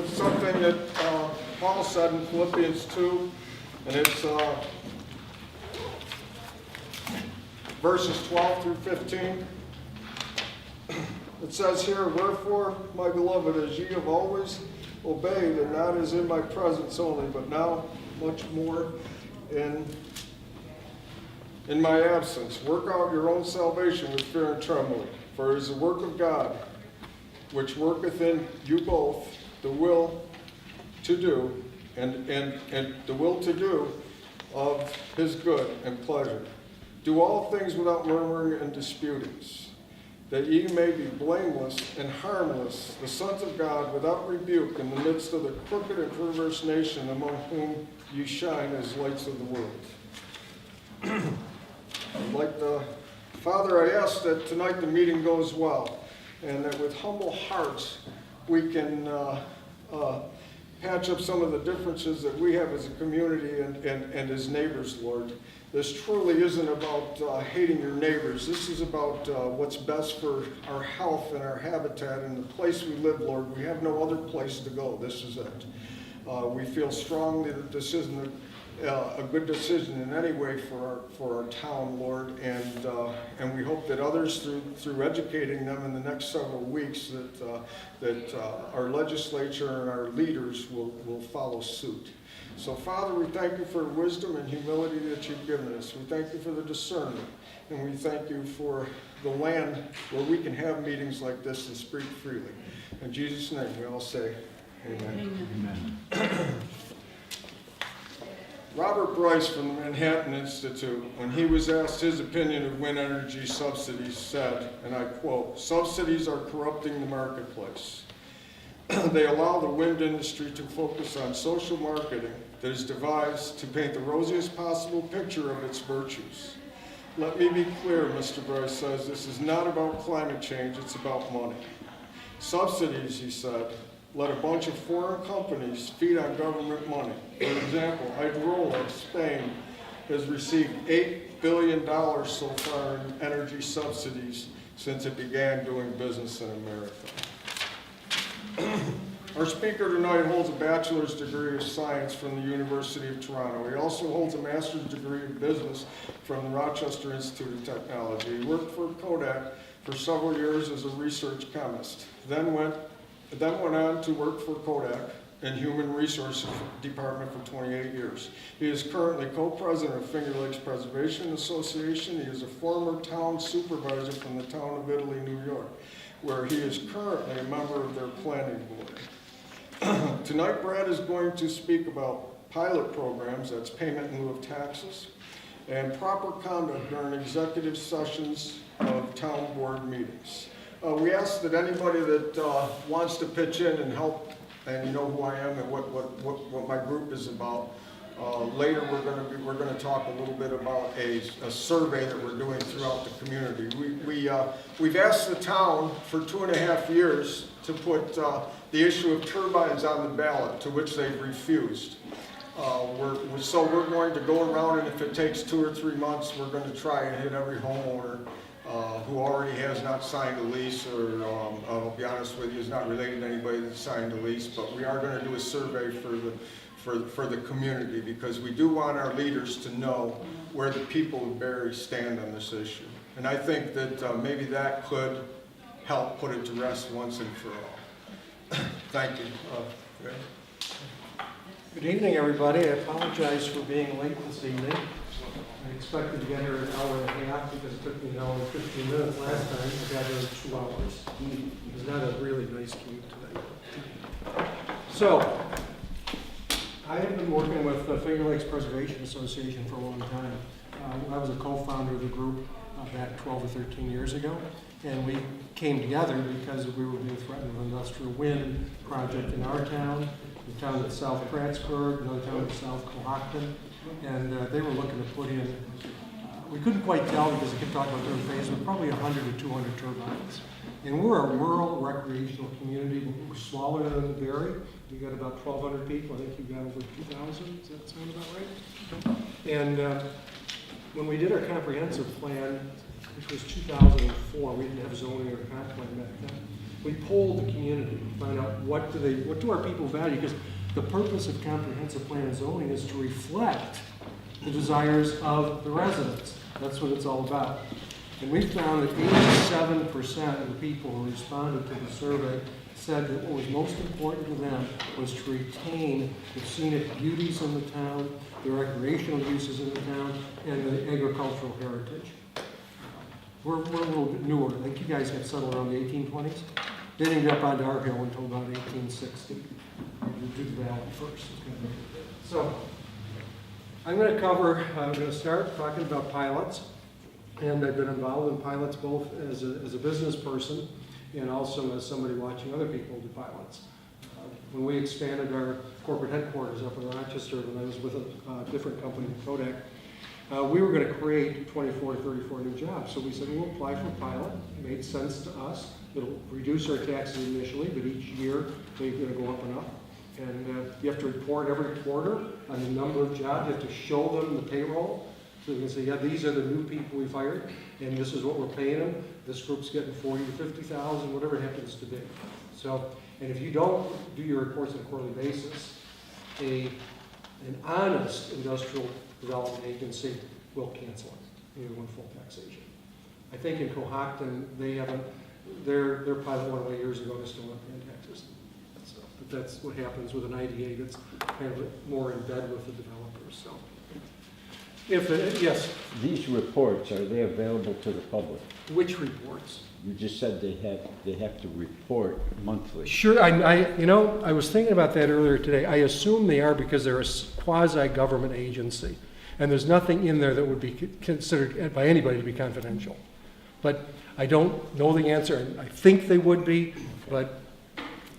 with something that Paul said in Philippians 2, and it's verses 12 through 15. It says here, "Wherefore, my beloved, as ye have always obeyed, and not as in my presence only, but now much more in my absence, work out your own salvation with fear and trembling. For it is the work of God, which worketh in you both the will to do, and the will to do of his good and pleasure. Do all things without murmuring and disputings, that ye may be blameless and harmless, the sons of God, without rebuke, in the midst of the crooked and perverse nation, among whom ye shine as lights of the world." Father, I ask that tonight the meeting goes well, and that with humble hearts we can patch up some of the differences that we have as a community and as neighbors, Lord. This truly isn't about hating your neighbors. This is about what's best for our health and our habitat and the place we live, Lord. We have no other place to go. This is it. We feel strongly that this isn't a good decision in any way for our town, Lord, and we hope that others, through educating them in the next several weeks, that our legislature and our leaders will follow suit. So, Father, we thank you for wisdom and humility that you've given us. We thank you for the discernment, and we thank you for the land where we can have meetings like this and speak freely. In Jesus' name, we all say, amen. Amen. Robert Bryce from the Manhattan Institute, when he was asked his opinion of wind energy subsidies, said, and I quote, "Subsidies are corrupting the marketplace. They allow the wind industry to focus on social marketing that is devised to paint the rosiest possible picture of its virtues. Let me be clear," Mr. Bryce says, "this is not about climate change, it's about money. Subsidies," he said, "let a bunch of foreign companies feed on government money. For example, Iberdrola, Spain, has received $8 billion so far in energy subsidies since it began doing business in America." Our speaker tonight holds a bachelor's degree of science from the University of Toronto. He also holds a master's degree of business from the Rochester Institute of Technology. He worked for Kodak for several years as a research chemist, then went on to work for Kodak in Human Resources Department for 28 years. He is currently co-president of Finger Lakes Preservation Association. He is a former town supervisor from the town of Italy, New York, where he is currently a member of their planning board. Tonight, Brad is going to speak about pilot programs, that's payment in lieu of taxes, and proper conduct during executive sessions of town board meetings. We ask that anybody that wants to pitch in and help, and you know who I am and what my group is about. Later, we're going to talk a little bit about a survey that we're doing throughout the community. We've asked the town for 2.5 years to put the issue of turbines on the ballot, to which they've refused. So we're going to go around, and if it takes 2 or 3 months, we're going to try and hit every homeowner who already has not signed a lease, or I'll be honest with you, is not related to anybody that signed a lease, but we are going to do a survey for the community, because we do want our leaders to know where the people of Barre stand on this issue. And I think that maybe that could help put it to rest once and for all. Thank you. Good evening, everybody. I apologize for being late this evening. I expected to get here an hour and a half because it took me an hour and 15 minutes last time. I got here in 2 hours. It was not a really nice commute today. So, I have been working with the Finger Lakes Preservation Association for a long time. I was a co-founder of the group back 12 or 13 years ago, and we came together because we were being threatened with an industrial wind project in our town, the town of South Prattsburgh, another town of South Cohocton, and they were looking to put in, we couldn't quite tell because they kept talking about different phases, but probably 100 to 200 turbines. And we're a rural recreational community. We're smaller than Barre. We got about 1,200 people. I think you've got over 2,000. Does that sound about right? And when we did our comprehensive plan, which was 2004, we didn't have zoning or comp plan back then. We polled the community to find out what do our people value, because the purpose of comprehensive plan and zoning is to reflect the desires of the residents. That's what it's all about. And we found that 87% of the people who responded to the survey said that what was most important to them was to retain the scenic beauties in the town, the recreational uses in the town, and the agricultural heritage. We're a little bit newer. I think you guys got settled around the 1820s. They didn't get up onto our hill until about 1860. We did the valley first. So I'm going to start talking about pilots. And I've been involved in pilots both as a business person and also as somebody watching other people do pilots. When we expanded our corporate headquarters up in Rochester, when I was with a different company, Kodak, we were going to create 24 to 34 new jobs. So we said, we'll apply for pilot. It made sense to us. It'll reduce our taxes initially, but each year they're going to go up and up. And you have to report every quarter on the number of jobs. You have to show them the payroll. So you can say, yeah, these are the new people we've hired, and this is what we're paying them. This group's getting 40 to 50,000, whatever it happens to be. So, and if you don't do your reports on a quarterly basis, an honest industrial development agency will cancel it. You want full taxation. I think in Cohocton, they haven't. Their pilot went away years ago. They're still not paying taxes. So, but that's what happens with an IDA that's kind of more in bed with the developers. So. Yes. These reports, are they available to the public? Which reports? You just said they have to report monthly. Sure, I was thinking about that earlier today. I assume they are because they're a quasi-government agency. And there's nothing in there that would be considered by anybody to be confidential. But I don't know the answer, and I think they would be, but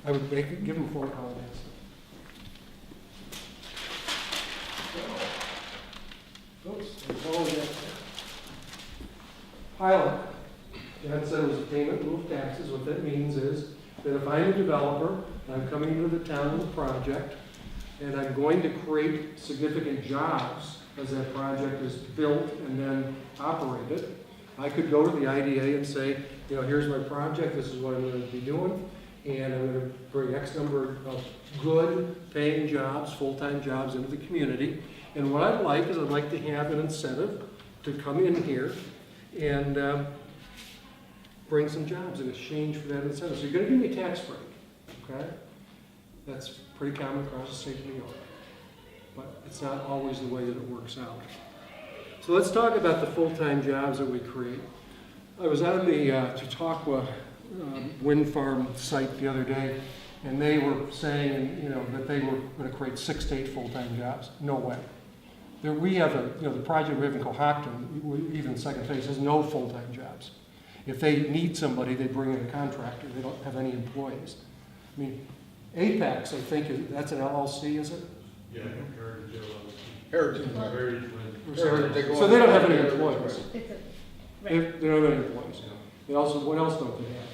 I would give them 4 comments. Pilot. John said it was a payment in lieu of taxes. What that means is that if I'm a developer, and I'm coming into the town with a project, and I'm going to create significant jobs as that project is built and then operated, I could go to the IDA and say, here's my project, this is what I'm going to be doing, and I'm going to bring X number of good paying jobs, full-time jobs into the community. And what I'd like is I'd like to have an incentive to come in here and bring some jobs in exchange for that incentive. So you're going to give me a tax break, okay? That's pretty common across the state of New York. But it's not always the way that it works out. So let's talk about the full-time jobs that we create. I was on the Chautauqua wind farm site the other day, and they were saying, that they were going to create 6 to 8 full-time jobs. No way. We have the project we have in Cohocton, even second phase, has no full-time jobs. If they need somebody, they bring in a contractor. They don't have any employees. I mean, Apex, I think, that's an LLC, is it? Yeah, Heritage. So they don't have any employees. It's a, They right. don't have any employees. They also, what else don't they have?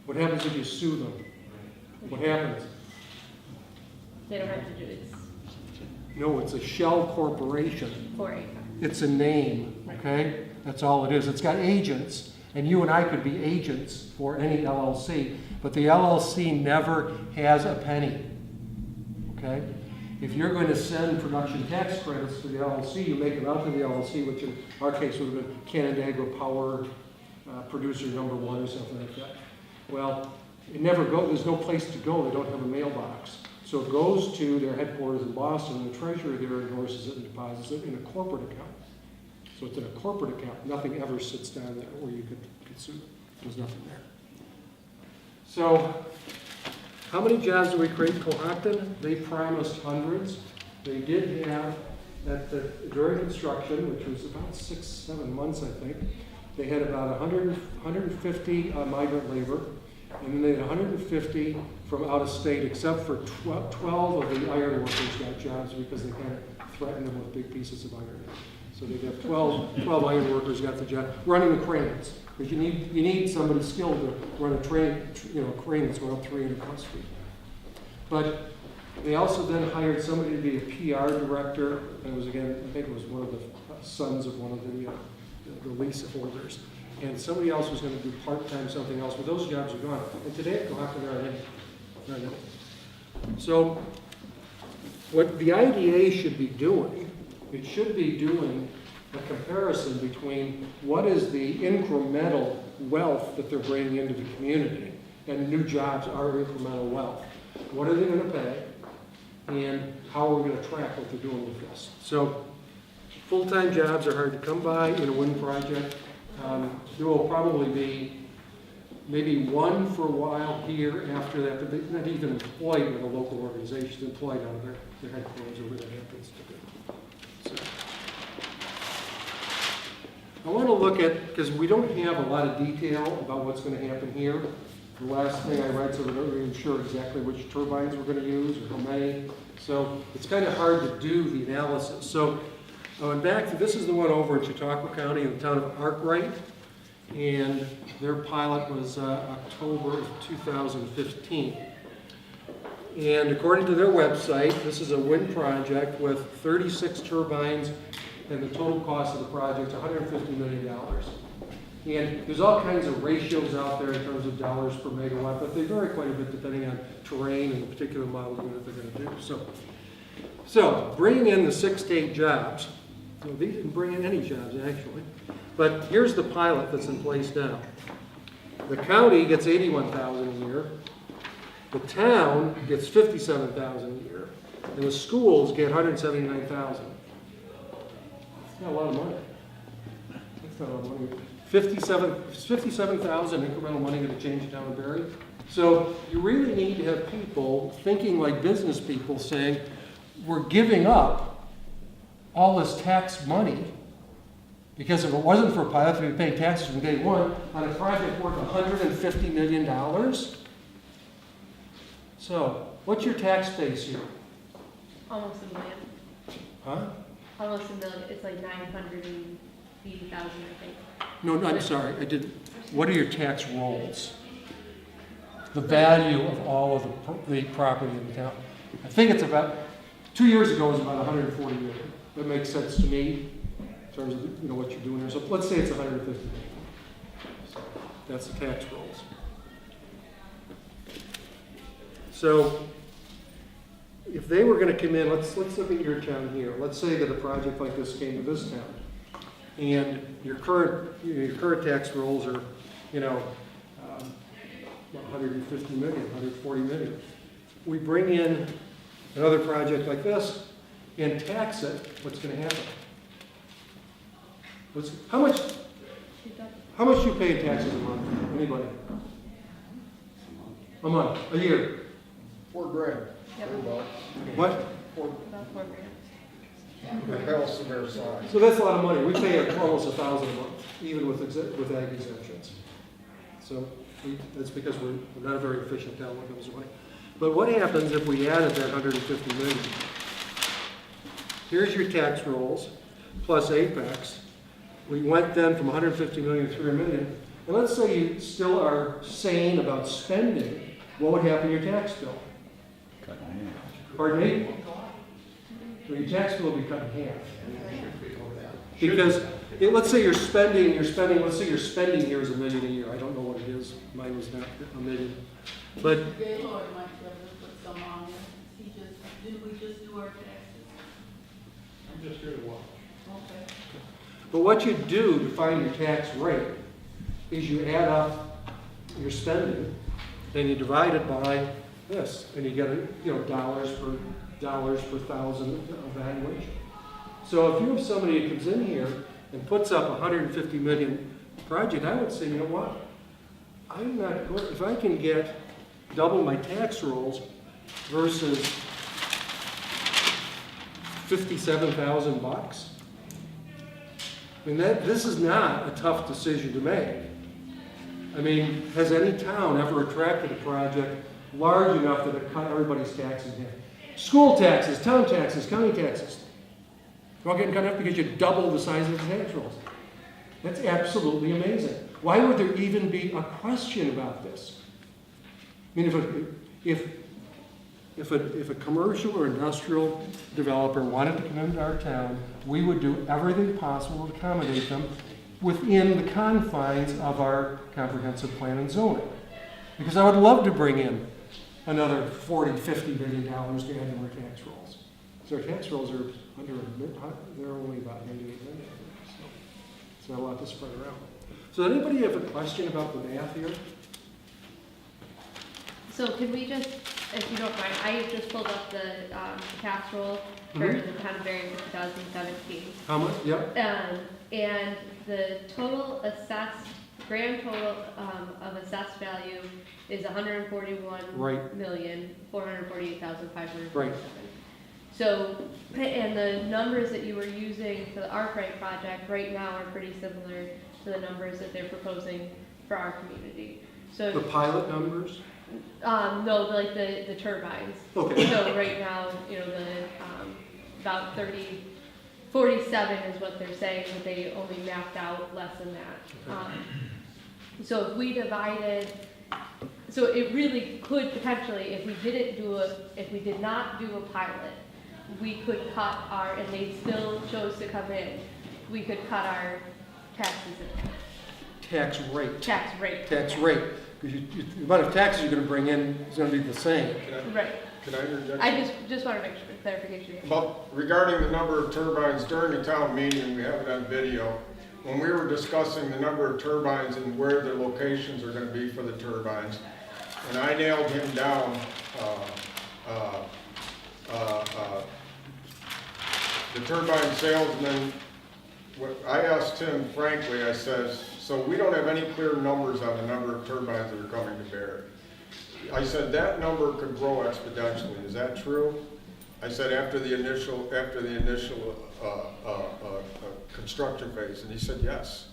What happens if you sue them? What happens? They don't have to do it No, it's a shell corporation. for a car. It's a name, okay? That's all it is. It's got agents, and you and I could be agents for any LLC, but the LLC never has a penny, okay? If you're going to send production tax credits to the LLC, you make them out to the LLC, which in our case would have been Canandaigua Power Producer number 1 or something like that. Well, it never goes, there's no place to go. They don't have a mailbox. So it goes to their headquarters in Boston, and the treasurer there endorses it and deposits it in a corporate account. So it's in a corporate account. Nothing ever sits down there where you could sue them. There's nothing there. So how many jobs do we create in Cohocton? They promised hundreds. They did have, during construction, which was about 6-7 months, I think, they had about 150 migrant labor, and then they had 150 from out of state, except for 12 of the iron workers got jobs because they kind of threatened them with big pieces of iron. So they got 12 iron workers got the job running the cranes, because you need somebody skilled to run a crane that's going up 300 plus feet. But they also then hired somebody to be a PR director. And it was, again, I think it was one of the sons of one of the lease holders. and somebody else was gonna do part-time something else, but those jobs are gone. And today, go after there already. So, what the IDA should be doing, it should be doing a comparison between what is the incremental wealth that they're bringing into the community, and new jobs are incremental wealth. What are they gonna pay? And how are we gonna track what they're doing with this? So, full-time jobs are hard to come by in a wind project. There will probably be maybe one for a while here after that, but they're not even employed with a local organization, they're employed out of their headquarters or where that happens to be. So, I want to look at, because we don't have a lot of detail about what's going to happen here. The last thing I read, so we don't even sure exactly which turbines we're going to use or how many. So it's kind of hard to do the analysis. So I went back to, this is the one over in Chautauqua County in the town of Arkwright. And their pilot was October of 2015. And according to their website, this is a wind project with 36 turbines, and the total cost of the project is $150 million. And there's all kinds of ratios out there in terms of dollars per megawatt, but they vary quite a bit depending on terrain and the particular model unit they're going to do. So bringing in the 6 to 8 jobs, so they didn't bring in any jobs actually, but here's the pilot that's in place now. The county gets $81,000 a year, the town gets $57,000 a year, and the schools get $179,000. That's not a lot of money. That's not a lot of money. 57,000 incremental money going to change the town of Barry. So you really need to have people thinking like business people saying, we're giving up all this tax money because if it wasn't for a pilot, we'd be paying taxes from day one on a project worth $150 million. So what's your tax base here? Almost $1 million. Huh? Almost $1 million. It's like 980,000, I think. No, I'm sorry, I didn't. What are your tax rolls? The value of all of the property in the town. I think it's about, 2 years ago it was about 140 million. That makes sense to me in terms of what you're doing here. So let's say it's 150 million. So that's the tax rolls. So if they were going to come in, let's look at your town here. Let's say that a project like this came to this town. And your current tax rolls are, 150 million, 140 million. We bring in another project like this and tax it. What's going to happen? How much do you pay in taxes a month? Anybody? A month, a year. $4,000. Yep. What? About $4 grand. The house of their size. So that's a lot of money. We pay almost $1,000 a month, even with ag exemptions. So that's because we're not a very efficient town when it comes to money. But what happens if we added that 150 million? Here's your tax rolls plus Apex. We went then from 150 million to 300 million. And let's say you still are sane about spending. What would happen to your tax bill? Cut in half. Pardon me? So your tax bill will be cut in half. Because let's say you're spending, let's say your spending here is $1 million a year. I don't know what it is. Mine was not $1 million. But Gaylord might be able to put some on there. Did we just do our taxes? I'm just here to watch. Okay. But what you do to find your tax rate is you add up your spending, then you divide it by this, and you get dollars per thousand evaluation. So if you have somebody who comes in here and puts up a 150 million project, I would say, you know what? I'm not going, if I can get double my tax rolls versus $57,000, I mean, this is not a tough decision to make. I mean, has any town ever attracted a project large enough that it cut everybody's taxes in? School taxes, town taxes, county taxes. They're all getting cut off because you double the size of the tax rolls. That's absolutely amazing. Why would there even be a question about this? I mean, if a commercial or industrial developer wanted to come into our town, we would do everything possible to accommodate them, within the confines of our comprehensive plan and zoning. Because I would love to bring in another $40-50 million to add to our tax rolls. So our tax rolls are they're only about 98 million. So it's not a lot to spread around. So anybody have a question about the math here? So can we just, if you don't mind, I just pulled up the tax roll for Mhm. the town of Berry for 2017. How much? Yep. And the total assessed, grand total of assessed value is Right. 141,448,547. Right. So, and the numbers that you were using for the Arkwright project right now are pretty similar to the numbers that they're proposing for our community. The So, pilot numbers? no, like the turbines. Okay. So right now, you know, about 47 is what they're saying, but they only mapped out less than that. So if we divided, so it really could potentially, if we did not do a pilot, we could cut our, and they still chose to come in, we could cut our taxes in half. Tax rate. Tax rate. Tax rate. Because the amount of taxes you're going to bring in is going to be the same. Right. Can I interject? I just want to make sure, clarification. About regarding the number of turbines during the town meeting, we have it on video. When we were discussing the number of turbines and where the locations are going to be for the turbines, and I nailed him down, the turbine salesman, I asked him frankly, I says, so we don't have any clear numbers on the number of turbines that are coming to bear. I said, that number could grow exponentially, is that true? I said, after the initial construction phase, and he said, yes.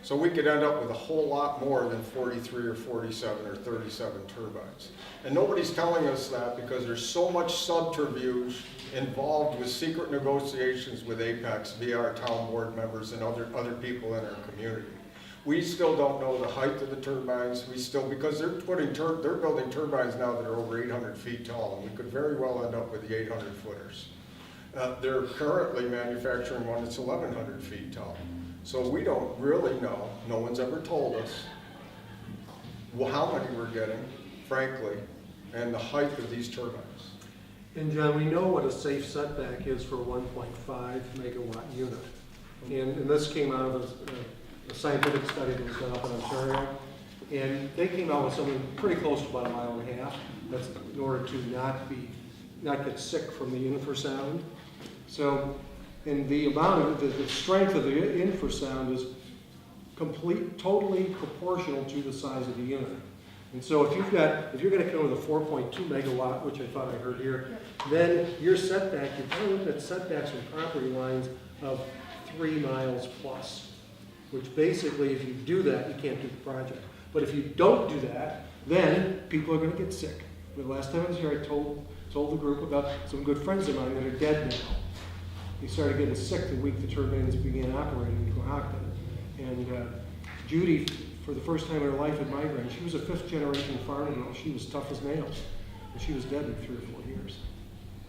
So we could end up with a whole lot more than 43 or 47 or 37 turbines. And nobody's telling us that because there's so much subterfuge involved with secret negotiations with Apex via our town board members and other people in our community. We still don't know the height of the turbines. We still, because they're building turbines now that are over 800 feet tall, and we could very well end up with the 800 footers. They're currently manufacturing one that's 1,100 feet tall. So we don't really know, no one's ever told us how many we're getting, frankly, and the height of these turbines. And John, we know what a safe setback is for a 1.5 megawatt unit. And this came out of a scientific study that was done up in Ontario. And they came out with something pretty close to about 1.5 miles. That's in order to not get sick from the infrasound. So, and the amount of the strength of the infrasound is totally proportional to the size of the unit. And so if you're going to come with a 4.2 megawatt, which I thought I heard here, then your setback, you're probably looking at setbacks from property lines of 3 miles plus, which basically, if you do that, you can't do the project. But if you don't do that, then people are going to get sick. The last time I was here, I told the group about some good friends of mine that are dead now. They started getting sick the week the turbines began operating in Cohocton. And Judy, for the first time in her life, had migraine. She was a 5th-generation farm girl. She was tough as nails. And she was dead in 3 or 4 years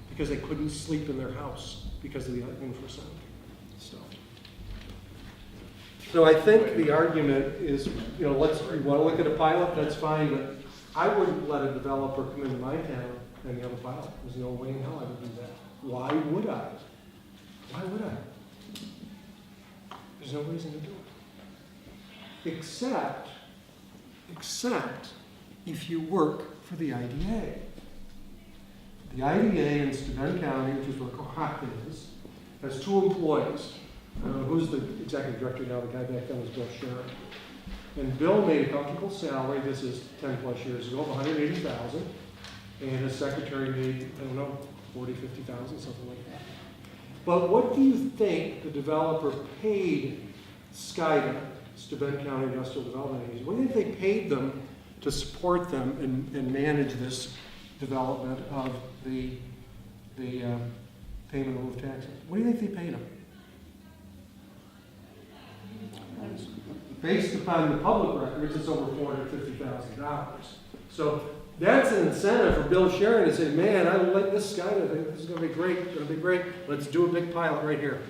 because they couldn't sleep in their house because of the infrasound. So I think the argument is, you know, you want to look at a pilot, that's fine, but I wouldn't let a developer come into my town and have a pilot. There's no way in hell I would do that. Why would I? Why would I? There's no reason to do it. Except if you work for the IDA. The IDA in Steuben County, which is where Cohocton is, has 2 employees. Who's the executive director now? The guy back then was Bill Sharon. And Bill made a comfortable salary, this is 10 plus years ago, of $180,000. And his secretary made, I don't know, $40,000, $50,000, something like that. But what do you think the developer paid SCIDA, Steuben County Industrial Development Agency, what do you think they paid them to support them and manage this development of the payment of taxes? What do you think they paid them? Based upon the public records, it's over $450,000. So that's an incentive for Bill Sharon to say, man, I like this guy. This is going to be great. It's going to be great. Let's do a big pilot right here.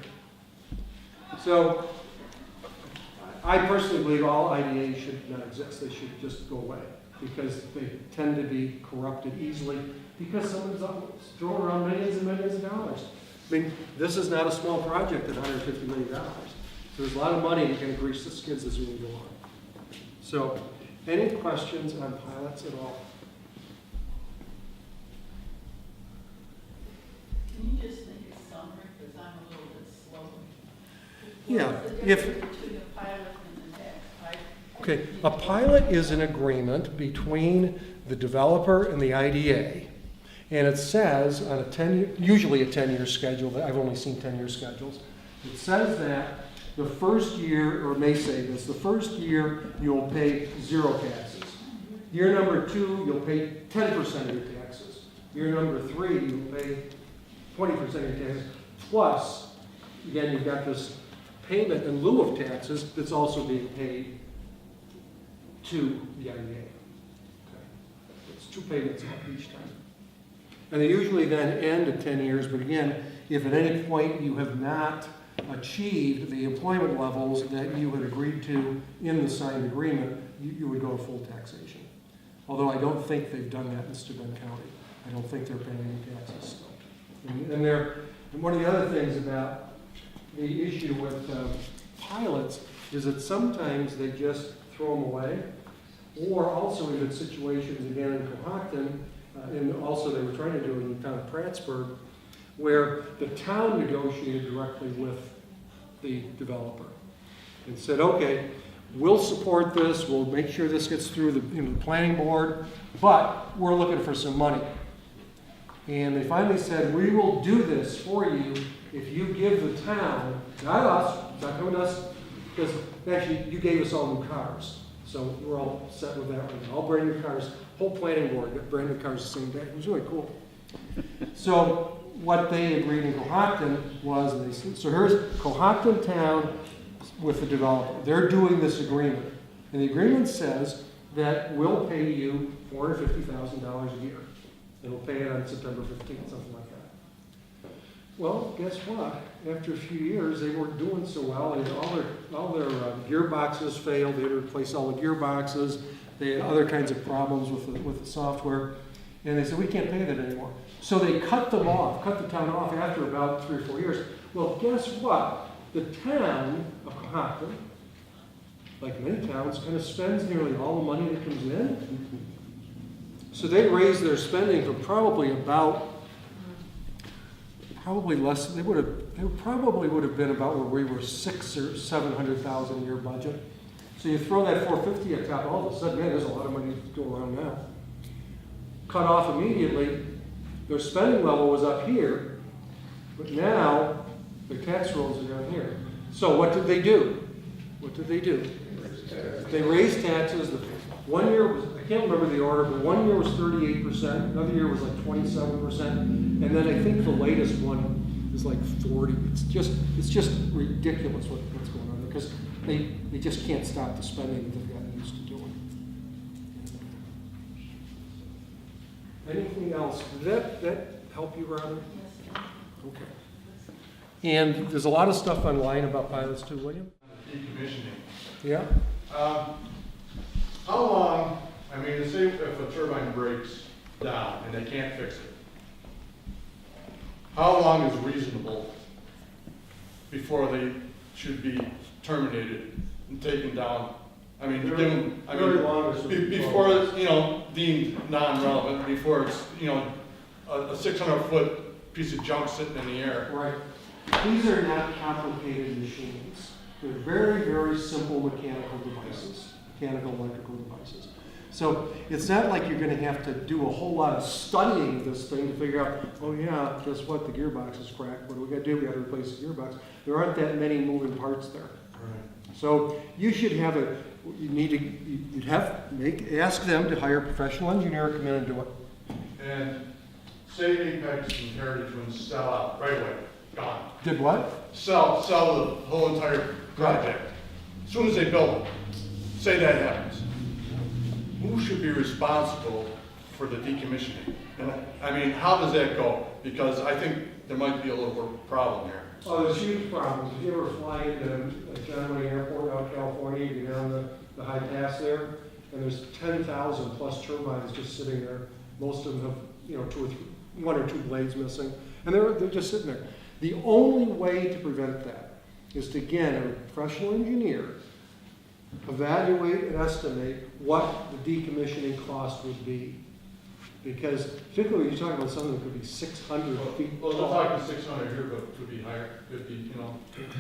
So I personally believe all IDAs should not exist. They should just go away because they tend to be corrupted easily because someone's throwing around millions and millions of dollars. I mean, this is not a small project at $150 million. So there's a lot of money to kind of grease the skids as we go on. So, any questions on pilots at all? Can you just make a summary, because I'm a little bit slow? Yeah, What's the if- difference between a pilot and a tax? Okay, a pilot is an agreement between the developer and the IDA. And it says on a 10-year, usually a 10-year schedule, I've only seen 10-year schedules. It says that the first year, or may say this, the first year you'll pay 0 taxes. Year number 2, you'll pay 10% of your taxes. Year number 3, you'll pay 20% of your taxes. Plus, again, you've got this payment in lieu of taxes that's also being paid to the IDA. Okay. It's 2 payments each time. And they usually then end at 10 years, but again, if at any point you have not achieved the employment levels that you had agreed to in the signed agreement, you would go to full taxation. Although I don't think they've done that in Steuben County. I don't think they're paying any taxes still. And one of the other things about the issue with pilots is that sometimes they just throw them away. Or also we've had situations, again, in Cohocton, and also they were trying to do it in the town of Prattsburg, where the town negotiated directly with the developer and said, okay, we'll support this, we'll make sure this gets through the planning board, but we're looking for some money. And they finally said, we will do this for you if you give the town, not us, not coming to us, because actually you gave us all new cars. So we're all set with that right now. All brand new cars, whole planning board got brand new cars the same day. It was really cool. So what they agreed in Cohocton was, so here's Cohocton Town with the developer. They're doing this agreement. And the agreement says that we'll pay you $450,000 a year. And we'll pay it on September 15th, something like that. Well, guess what? After a few years, they weren't doing so well. And all their gearboxes failed. They had to replace all the gearboxes. They had other kinds of problems with the software. And they said, we can't pay that anymore. So they cut them off, cut the town off after about 3 or 4 years. Well, guess what? The town of Cohocton, like many towns, kind of spends nearly all the money that comes in. So they raised their spending from probably less. They probably would have been about where we were, $600,000 or $700,000 a year budget. So you throw that 450 on top, all of a sudden, man, there's a lot of money to go around now. Cut off immediately. Their spending level was up here, but now their tax rolls are down here. So what did they do? What did they do? They raised taxes. 1 year was, I can't remember the order, but 1 year was 38%, another year was like 27%, and then I think the latest one is like 40. It's just ridiculous what's going on there, because they just can't stop the spending that they've gotten used to doing. Anything else? Did that help you, Robin? Yes, sir. Okay. And there's a lot of stuff online about pilots too, William? Decommissioning. Yeah? How long, I mean, say if a turbine breaks down and they can't fix it, how long is reasonable before they should be terminated and taken down? I mean, Very long is before it's, deemed non-relevant, before it's, a 600-foot piece of junk sitting in the air. Right. These are not complicated machines. They're very, very simple mechanical devices, mechanical electrical devices. So it's not like you're going to have to do a whole lot of studying of this thing to figure out, oh yeah, guess what, the gearbox is cracked. What do we got to do? We got to replace the gearbox. There aren't that many moving parts there. Right. So you should have ask them to hire a professional engineer to come in and do it. And say Apex and Heritage Winds sell out right away, gone. Did what? Sell the whole entire project. As soon as they build it, say that happens. Who should be responsible for the decommissioning? And I mean, how does that go? Because I think there might be a little problem here. Oh, there's huge problems. If you ever fly into John Wayne Airport out in California, you go down the high pass there, and there's 10,000 plus turbines just sitting there. Most of them have, you know, one or two blades missing, and they're just sitting there. The only way to prevent that is to, again, a professional engineer evaluate and estimate what the decommissioning cost would be. Because particularly when you're talking about something that could be 600 feet Well, they're tall. talking 600 here, but it could be higher, could be, you know,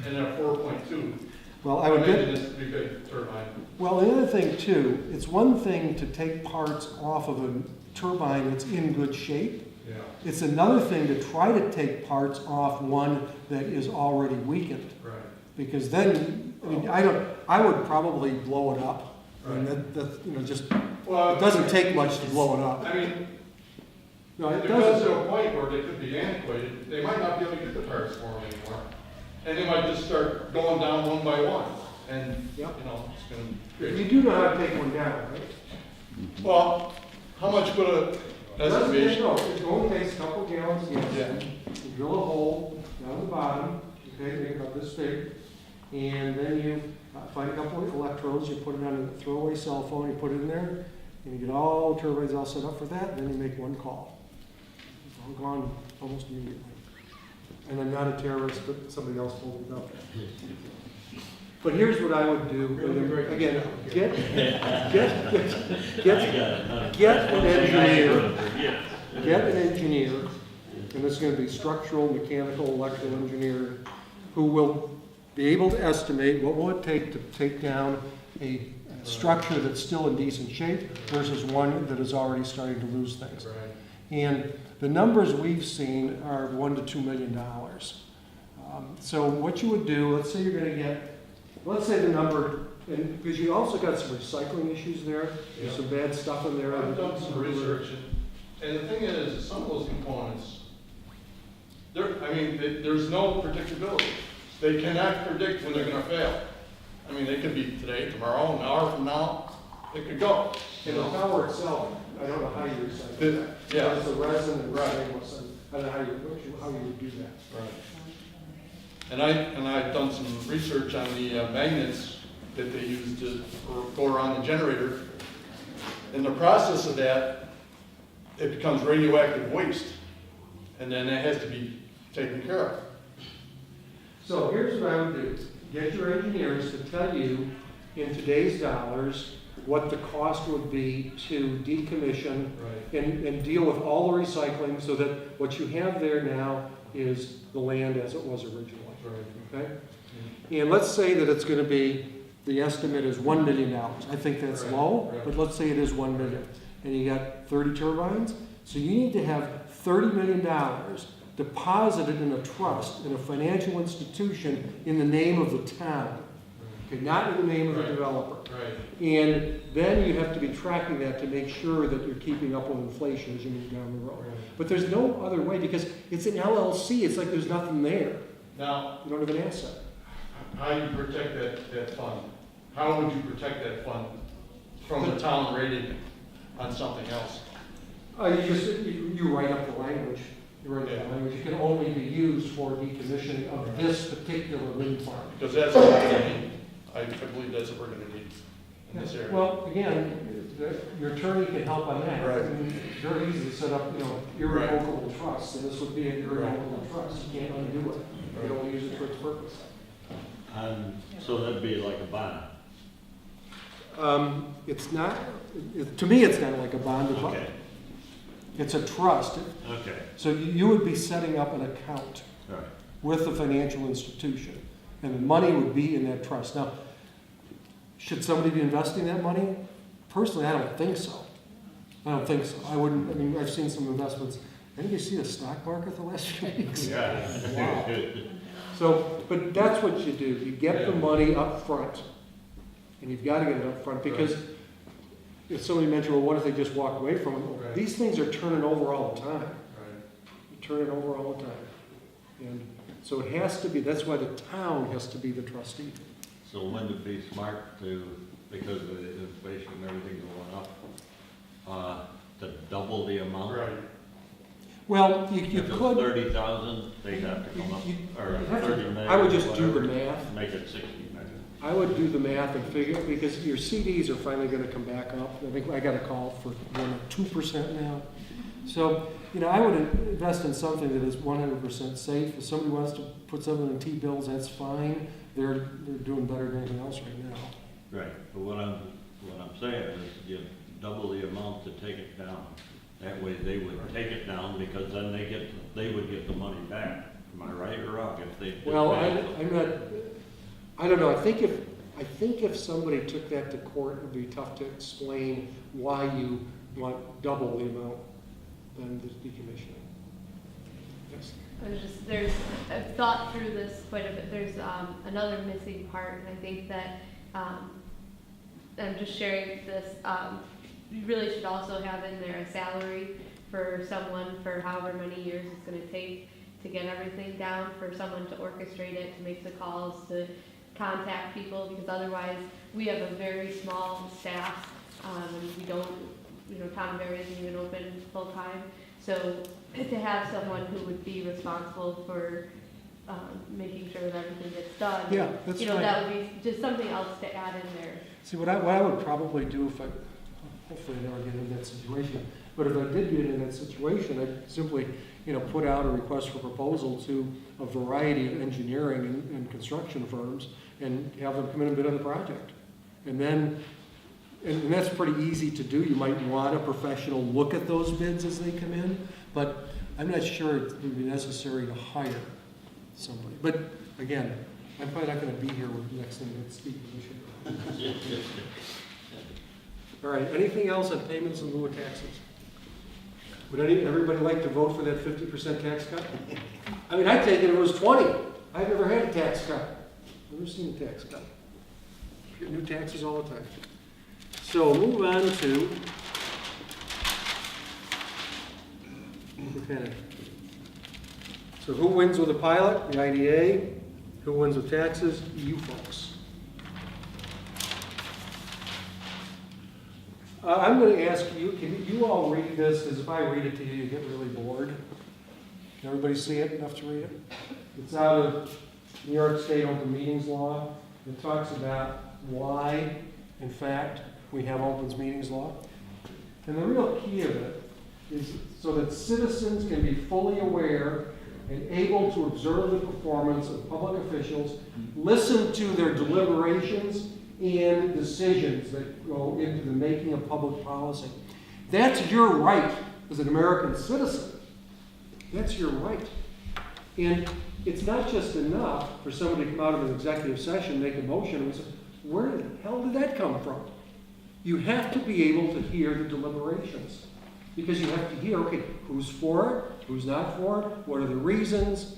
and at 4.2. Well, I would imagine get, it's a pretty big turbine. well, the other thing too, it's one thing to take parts off of a turbine that's in good shape. Yeah. It's another thing to try to take parts off one that is already weakened. Right. Because then, I mean, I would probably blow it up. I mean, Right. that, you know, just, Well, it doesn't take much to blow it up. I mean, No, it it goes doesn't. to a point where they could be antiquated, they might not be able to get the parts for them anymore. And they might just start going down one by one, and, you Yep. know, it's gonna create. You do know how to take one down, right? Well, how much would a estimation? No, it only takes a couple gallons of gas. Yeah. You drill a hole down the bottom, okay, make about this big, and then you find a couple of electrodes, you put it on a throwaway cell phone, you put it in there, and you get all turbines all set up for that, and then you make one call. It's all gone almost immediately. And I'm not a terrorist, but somebody else told me about that. But here's what I would do, again, get an engineer. Get an engineer, and it's gonna be structural, mechanical, electrical engineer, who will be able to estimate what will it take to take down a structure that's still in decent shape versus one that is already starting to lose things. Right. And the numbers we've seen are $1 to $2 million. So what you would do, let's say you're gonna get, let's say the number, and because you also got some recycling issues there, there's some bad stuff in there. I've done some research, and the thing is, some of those components, there's no predictability. They cannot predict when they're gonna fail. I mean, they could be today, tomorrow, an hour from now, it could go. And the power itself, I don't know how you recycle that. Yeah. It's the resin and the Right. stainless, and I don't know how you would do that. Right. And I've done some research on the magnets that they use to go around the generator. In the process of that, it becomes radioactive waste, and then that has to be taken care of. So here's what I would do. Get your engineers to tell you in today's dollars what the cost would be to decommission Right. and deal with all the recycling so that what you have there now is the land as it was originally. Right. Okay? And let's say that it's gonna be, the estimate is $1 million. I think that's Right, low, right. but let's say it is 1 million. And you got 30 turbines, so you need to have $30 million deposited in a trust, in a financial institution, in the name of the town. Okay, not in the name of the Right. developer. Right. And then you have to be tracking that to make sure that you're keeping up with inflation as you move down the road. Right. But there's no other way, because it's an LLC, it's like there's nothing there. Now, You don't have an asset. how do you protect that fund? How would you protect that fund from the town rating on something else? You write up the language. You write up Yeah. the language. It can only be used for decommissioning of this particular wind farm. Because that's what we're gonna need. I believe that's what we're gonna need in this area. Well, again, your attorney can help on that. Right. I mean, it's very easy to set up, irrevocable trust, and this would be an irrevocable trust. You can't undo it. You don't use it for its purpose. So that'd be like a bond. It's not, to me, it's not like a bond. Okay, It's a trust. okay, So you would be setting up an account all right. with the financial institution, and the money would be in that trust. Now, should somebody be investing that money? Personally, I don't think so. I don't think so. I wouldn't, I mean, I've seen some investments. Anybody see the stock market the last few weeks? Yeah. Wow. So, but that's what you do. You get the money up front, and you've got to get it up front, because if somebody mentioned, well, what if they just walk away from it? Well, Right. these things are turning over all the time. Right. Turn it over all the time. And so it has to be, that's why the town has to be the trustee. So wouldn't it be smart to, because of the inflation and everything going up, to double the amount? Right. Well, you If it's could, 30,000, they'd have to come up, or you'd have to- 30 million. I would just do the whatever, math. Make it 60 million. I would do the math and figure, because your CDs are finally gonna come back up. I think I got a call for 2% now. So, I would invest in something that is 100% safe. If somebody wants to put something in T-bills, that's fine. They're doing better than anything else right now. Right, but what I'm saying is you double the amount to take it down. That way they would take it down because then they would get the money back. Am I right or wrong if they? Well, I don't know. I think if somebody took that to court, it would be tough to explain why you want double the amount than the decommissioning. Yes. I've thought through this quite a bit. There's another missing part, and I think that I'm just sharing this. You really should also have in there a salary for someone for however many years it's going to take to get everything down, for someone to orchestrate it, to make the calls, to contact people, because otherwise we have a very small staff, and we don't, Tom Berry isn't even open full time. So to have someone who would be responsible for making sure that everything gets done, Yeah, that's fine. that would be just something else to add in there. See, what I would probably do if hopefully I never get in that situation, but if I did get in that situation, I'd simply, put out a request for proposal to a variety of engineering and construction firms and have them come in and bid on the project. And then, and that's pretty easy to do. You might want a professional look at those bids as they come in, but I'm not sure it would be necessary to hire somebody. But again, I'm probably not going to be here with the next thing that's speaking. All right, anything else on payments in lieu of taxes? Would everybody like to vote for that 50% tax cut? I mean, I'd take it if it was 20. I've never had a tax cut. Never seen a tax cut. Get new taxes all the time. So move on to so who wins with a pilot? The IDA. Who wins with taxes? You folks. I'm going to ask you, can you all read this? Because if I read it to you, you get really bored. Can everybody see it enough to read it? It's out of New York State Open Meetings Law. It talks about why, in fact, we have Open Meetings Law. And the real key of it is so that citizens can be fully aware and able to observe the performance of public officials, listen to their deliberations and decisions that go into the making of public policy. That's your right as an American citizen. That's your right. And it's not just enough for somebody to come out of an executive session, make a motion, and say, where the hell did that come from? You have to be able to hear the deliberations. Because you have to hear, okay, who's for it, who's not for it, what are the reasons,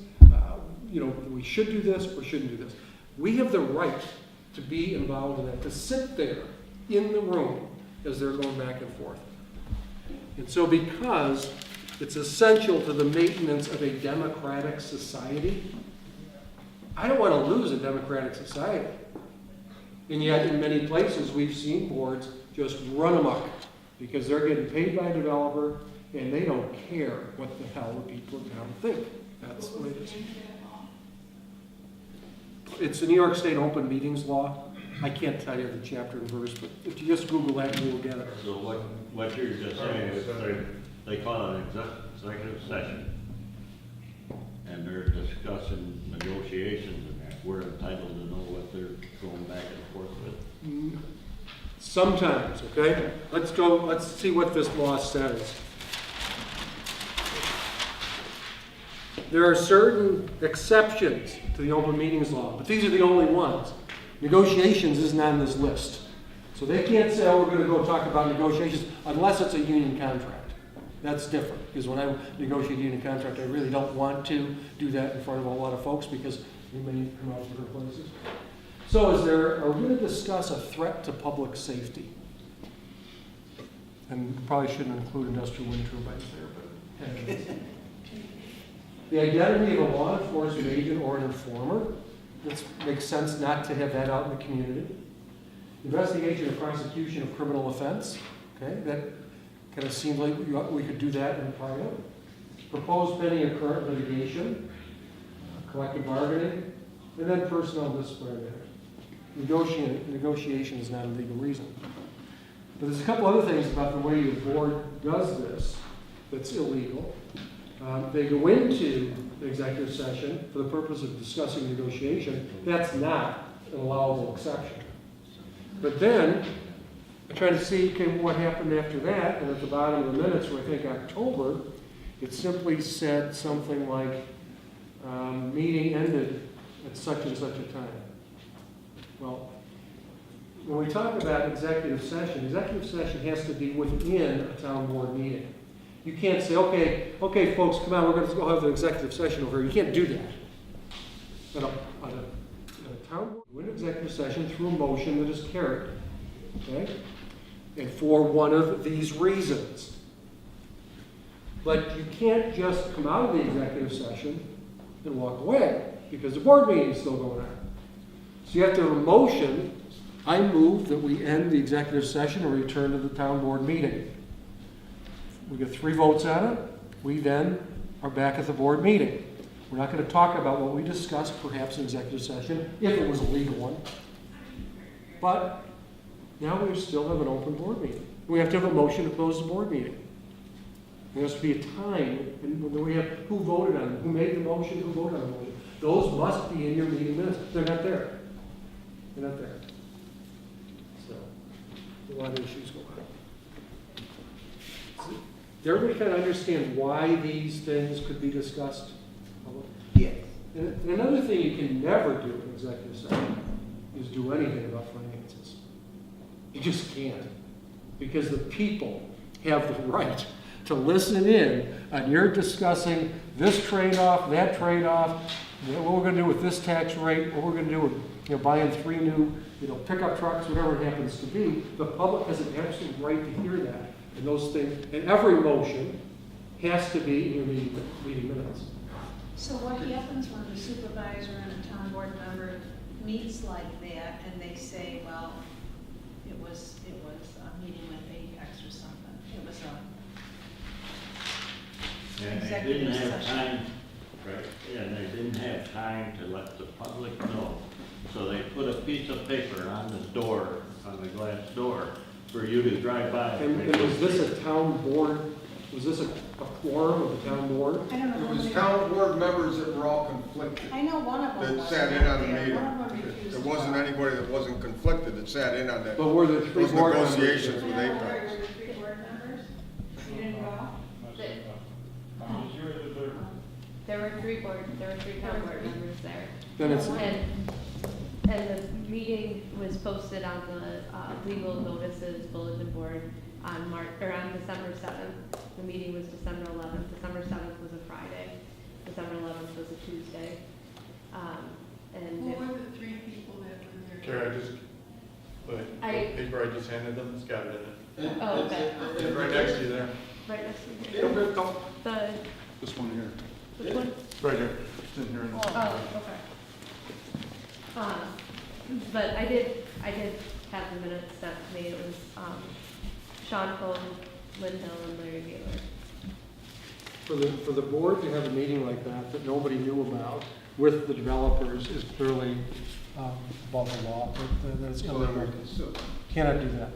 we should do this or shouldn't do this. We have the right to be involved in that, to sit there in the room as they're going back and forth. And so because it's essential to the maintenance of a democratic society, I don't want to lose a democratic society. And yet in many places we've seen boards just run amok because they're getting paid by a developer and they don't care what the hell the people in town think. That's the way it is. It's the New York State Open Meetings Law. I can't tell you the chapter and verse, but if you just Google that, you will get it. So what you're just saying is they call it an executive session, and they're discussing negotiations, and we're entitled to know what they're going back and forth with. Sometimes, okay? Let's see what this law says. There are certain exceptions to the open meetings law, but these are the only ones. Negotiations isn't on this list. So they can't say, oh, we're going to go talk about negotiations unless it's a union contract. That's different, because when I negotiate a union contract, I really don't want to do that in front of a lot of folks because we may come out of different places. So are we going to discuss a threat to public safety? And probably shouldn't include industrial wind turbines there, but the identity of a law enforcement agent or an informer. It makes sense not to have that out in the community. Investigation or prosecution of criminal offense. Okay, that kind of seems like we could do that in private. proposed pending or current litigation, collective bargaining, and then personnel discipline matters. Negotiation is not a legal reason. But there's a couple other things about the way your board does this that's illegal. They go into the executive session for the purpose of discussing negotiation. That's not an allowable exception. But then, I try to see, okay, what happened after that, and at the bottom of the minutes, where I think October, it simply said something like, meeting ended at such and such a time. Well, when we talk about executive session has to be within a town board meeting. You can't say, okay, folks, come on, we're going to go have the executive session over here. You can't do that. On a town board, you win executive session through a motion that is carried, okay? And for one of these reasons. But you can't just come out of the executive session and walk away, because the board meeting is still going on. So you have to have a motion. I move that we end the executive session and return to the town board meeting. We get 3 votes on it. We then are back at the board meeting. We're not going to talk about what we discussed, perhaps in executive session, if it was a legal one. But now we still have an open board meeting. We have to have a motion to close the board meeting. There has to be a time, and when we have who voted on it, who made the motion, who voted on the motion. Those must be in your meeting minutes. They're not there. They're not there. So, a lot of issues go on. Does everybody kind of understand why these things could be discussed? Yes. And another thing you can never do in executive session is do anything about finances. You just can't. Because the people have the right to listen in on your discussing this trade-off, that trade-off, what we're going to do with this tax rate, what we're going to do with buying 3 new pickup trucks, whatever it happens to be. The public has an absolute right to hear that. And those things, and every motion has to be in your meeting minutes. So what happens when the supervisor and a town board member meets like that and they say, well, it was a meeting with Apex or something? It was a And they executive didn't have session. time, right, and they didn't have time to let the public know. So they put a piece of paper on the door, on the glass door, for you to drive by. And was this a town board, was this a quorum of the town board? I don't know. It how was many- town board members that were all conflicted. I know one of them That was sat in on the there. meeting. One of them refused There to wasn't go. anybody that wasn't conflicted that sat in on that. But were there 3 Those board members? negotiations I with know Apex. there were 3 board members. You didn't go? There were 3 town board members there. Then it's, And the meeting was posted on the legal notices bulletin board on December 7th. The meeting was December 11th. December 7th was a Friday. December 11th was a Tuesday. And Who were the 3 people that were there? Kara, the paper I just handed them, it's got it in it. oh, okay, It's right next to you there. right next to you. The This one here. which one? It's right here. It's in here. in the- Oh, okay. But I did have the minutes sent to me. It was Sean Cole, Lynn Hill, and Larry Gaylor. for the board to have a meeting like that nobody knew about with the developers is clearly above the law. That's illegal. Cannot do that.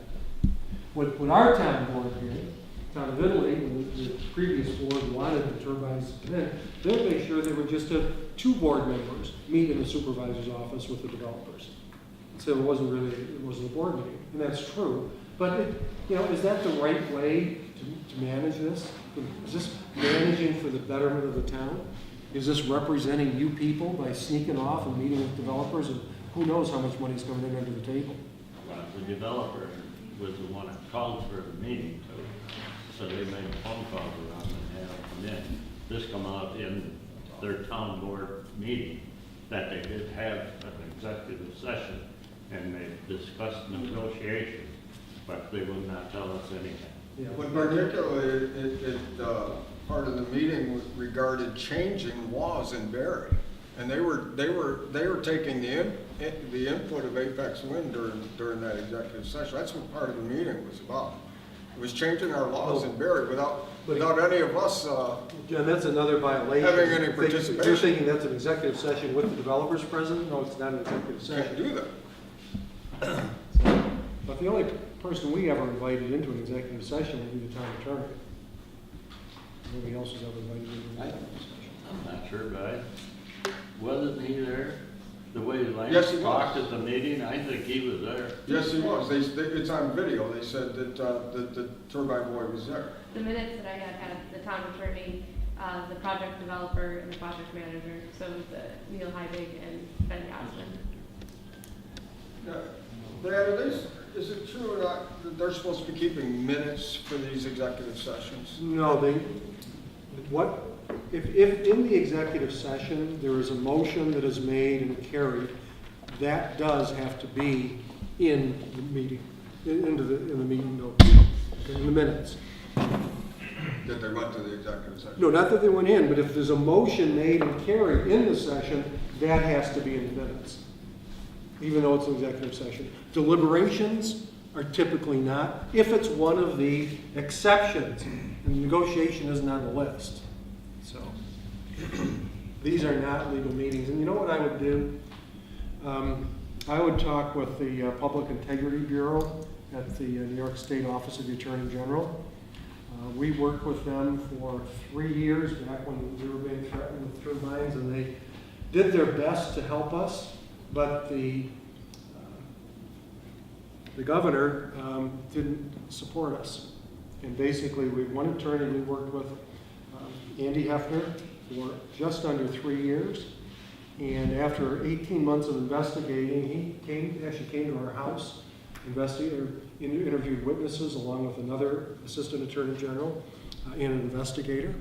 What our town board did, town of Italy, when the previous board wanted the turbines to come in, they'll make sure they were just 2 board members meet in the supervisor's office with the developers. So it wasn't a board meeting, and that's true. But is that the right way to manage this? Is this managing for the betterment of the town? Is this representing you people by sneaking off and meeting with developers, and who knows how much money's coming in under the table? Well, the developer was the one that called for the meeting, so they made a phone call around and had them come in. This come out in their town board meeting, that they did have an executive session, and they discussed negotiations, but they would not tell us anything. Yeah. But particularly, part of the meeting regarded changing laws in Barry. And they were taking the input of Apex Wind during that executive session. That's what part of the meeting was about. It was changing our laws in Barry without any of us, John, that's another violation. Having any You're participation. thinking that's an executive session with the developers present? No, it's not an executive can't session. do that. But the only person we ever invited into an executive session would be the town attorney. Nobody else was ever invited into an executive session. I'm not sure, but wasn't he there? The way Lance Yes, he was. talked at the meeting, I think he was there. Yes, he was. It's on video. They said that the turbine boy was there. The minutes that I had the town attorney, the project developer, and the project manager, so it was Neil Heidig and Ben Yasmin. Dad, is it true or not that they're supposed to be keeping minutes for these executive sessions? No, if in the executive session, there is a motion that is made and carried, that does have to be in the meeting, in the meeting notes, in the minutes. That they went to the executive session? No, not that they went in, but if there's a motion made and carried in the session, that has to be in the minutes, even though it's an executive session. Deliberations are typically not, if it's one of the exceptions, and the negotiation isn't on the list. So, these are not legal meetings. And you know what I would do? I would talk with the Public Integrity Bureau at the New York State Office of the Attorney General. We worked with them for 3 years back when we were being threatened with turbines, and they did their best to help us, but the governor didn't support us. And basically, we one attorney we worked with, Andy Hefner, for just under 3 years. And after 18 months of investigating, he actually came to our house, interviewed witnesses along with another assistant attorney general and an investigator.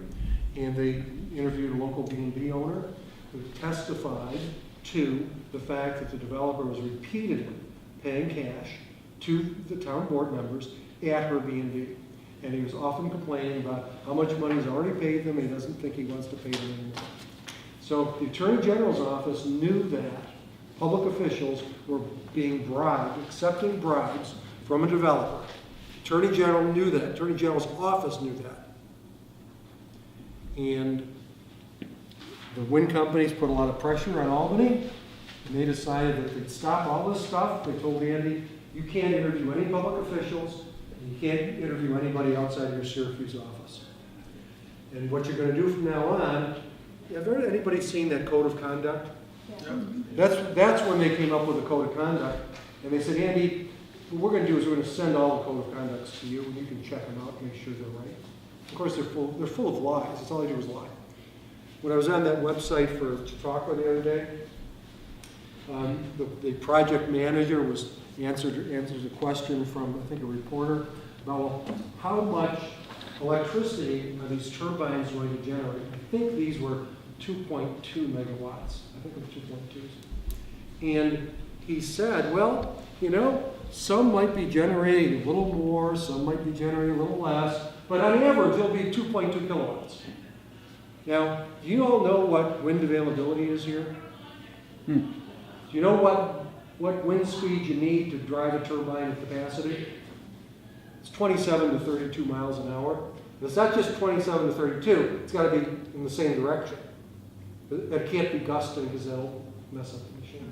And they interviewed a local B&B owner who testified to the fact that the developer was repeatedly paying cash to the town board members at her B&B. And he was often complaining about how much money he's already paid them, and he doesn't think he wants to pay them anymore. So the Attorney General's office knew that public officials were being bribed, accepting bribes from a developer. Attorney General knew that. Attorney General's office knew that. And the wind companies put a lot of pressure on Albany, and they decided that they'd stop all this stuff. They told Andy, you can't interview any public officials, and you can't interview anybody outside your Syracuse office. And what you're going to do from now on, have anybody seen that code of conduct? Yeah. That's when they came up with the code of conduct. And they said, Andy, what we're going to do is we're going to send all the code of conducts to you, and you can check them out and make sure they're right. Of course, they're full of lies. That's all they do is lie. When I was on that website for Chautauqua the other day, the project manager answered a question from, I think, a reporter about, well, how much electricity are these turbines going to generate? I think these were 2.2 megawatts. I think it was 2.2. And he said, well, you know, some might be generating a little more, some might be generating a little less, but on average, they'll be 2.2 kilowatts. Now, do you all know what wind availability is here? Do you know what wind speed you need to drive a turbine at capacity? It's 27 to 32 miles an hour. And it's not just 27 to 32, it's got to be in the same direction. That can't be gusting because that'll mess up the machine.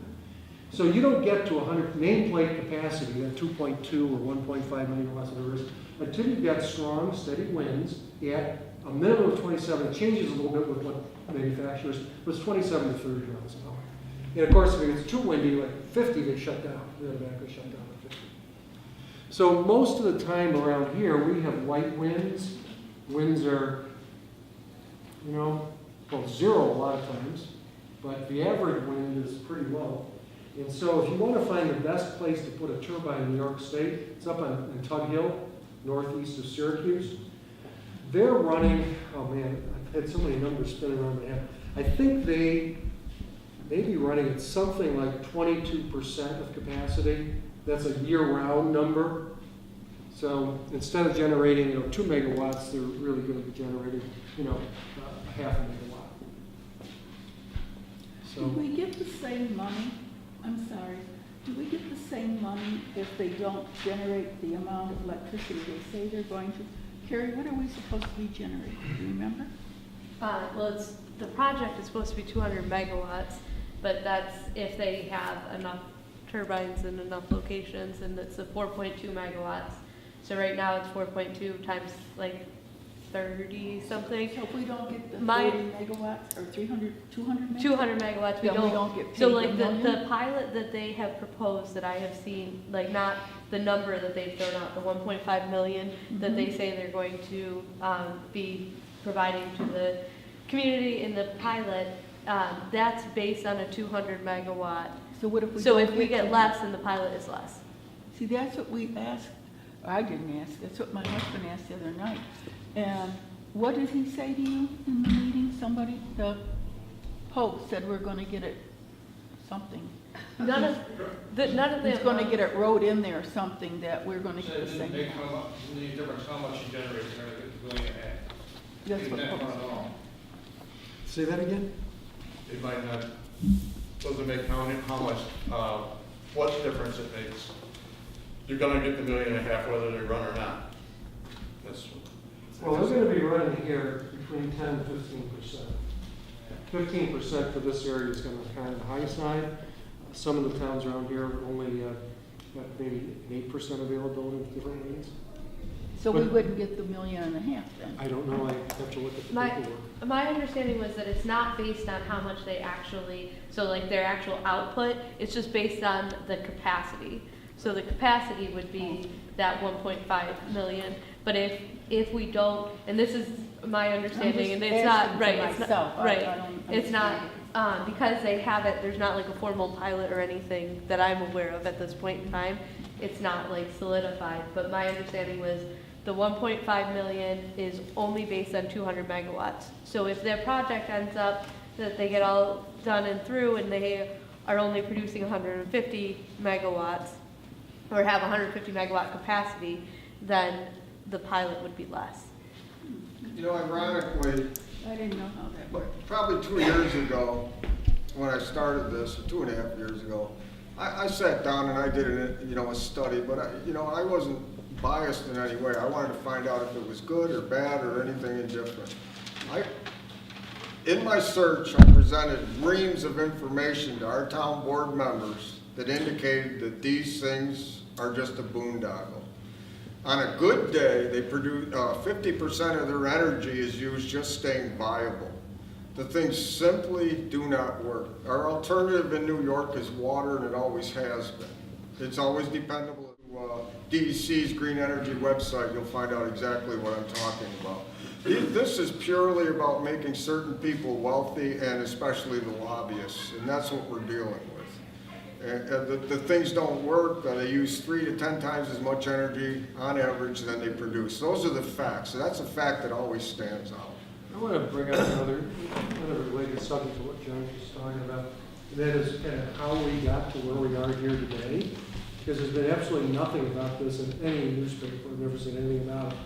So you don't get to 100 nameplate capacity, that 2.2 or 1.5 megawatts, whatever it is, until you've got strong, steady winds at a minimum of 27. It changes a little bit with what manufacturers, but it's 27 to 30 miles an hour. And of course, if it's too windy, like 50, they shut down. They automatically shut down at 50. So most of the time around here, we have light winds. Winds are, well, zero a lot of times, but the average wind is pretty low. And so if you want to find the best place to put a turbine in New York State, it's up in Tug Hill, northeast of Syracuse. They're running, oh man, I've had so many numbers spinning around my head. I think they may be running at something like 22% of capacity. That's a year-round number. So instead of generating, 2 megawatts, they're really going to be generating, half a megawatt. So Do we get the same money? I'm sorry. Do we get the same money if they don't generate the amount of electricity they say they're going to? Carrie, what are we supposed to be generating? Do you remember? Well, the project is supposed to be 200 megawatts, but that's if they have enough turbines in enough locations, and it's a 4.2 megawatts. So right now it's 4.2 times like 30 something. So if we don't get the My- 40 megawatts or 200 megawatts? 200 megawatts, Then we don't get paid so the like the million? pilot that they have proposed that I have seen, like not the number that they've thrown out, the 1.5 million that they say they're going to be providing to the community in the pilot, that's based on a 200 megawatt. So what if we So don't if we get to- less, then the pilot is less. See, that's what we asked, I didn't ask, that's what my husband asked the other night. And what did he say to you in the meeting? Somebody, the Pope said we're gonna get it something. None of the. He's gonna get it wrote in there, something that we're gonna get the same. Make how much, any difference how much you generate, you're gonna get the billion and a half. That's what Ain't that Pope fun at said. all. Say that again? It might not, doesn't make how much, what difference it makes. You're gonna get the million and a half whether they run or not. That's. Well, we're gonna be running here between 10 and 15%. 15% for this area is gonna kind of the high side. Some of the towns around here are only maybe 8% availability with different rates. So we But- wouldn't get the million and a half then? I don't know, I have to look at the My, paperwork. my understanding was that it's not based on how much they actually, so like their actual output, it's just based on the capacity. So the capacity would be that 1.5 million, but if we don't, and this is my understanding, and it's not, asking for right, it's myself. not, right, I don't it's not, understand. because they have it, there's not like a formal pilot or anything that I'm aware of at this point in time. It's not like solidified, but my understanding was the 1.5 million is only based on 200 megawatts. So if their project ends up that they get all done and through and they are only producing 150 megawatts or have 150 megawatt capacity, then the pilot would be less. You know, ironically, I didn't know how that worked. probably 2 years ago, when I started this, or 2.5 years ago, I sat down and I did a study, but I wasn't biased in any way. I wanted to find out if it was good or bad or anything indifferent. In my search, I presented reams of information to our town board members that indicated that these things are just a boondoggle. On a good day, they produce 50% of their energy is used just staying viable. The things simply do not work. Our alternative in New York is water, and it always has been. It's always dependable. DEC's Green Energy website, you'll find out exactly what I'm talking about. This is purely about making certain people wealthy, and especially the lobbyists, and that's what we're dealing with. And the things don't work. They use 3 to 10 times as much energy on average than they produce. Those are the facts. So that's a fact that always stands out. I want to bring up another related subject to what John was talking about. And that is kind of how we got to where we are here today. Because there's been absolutely nothing about this in any newspaper. I've never seen anything about it.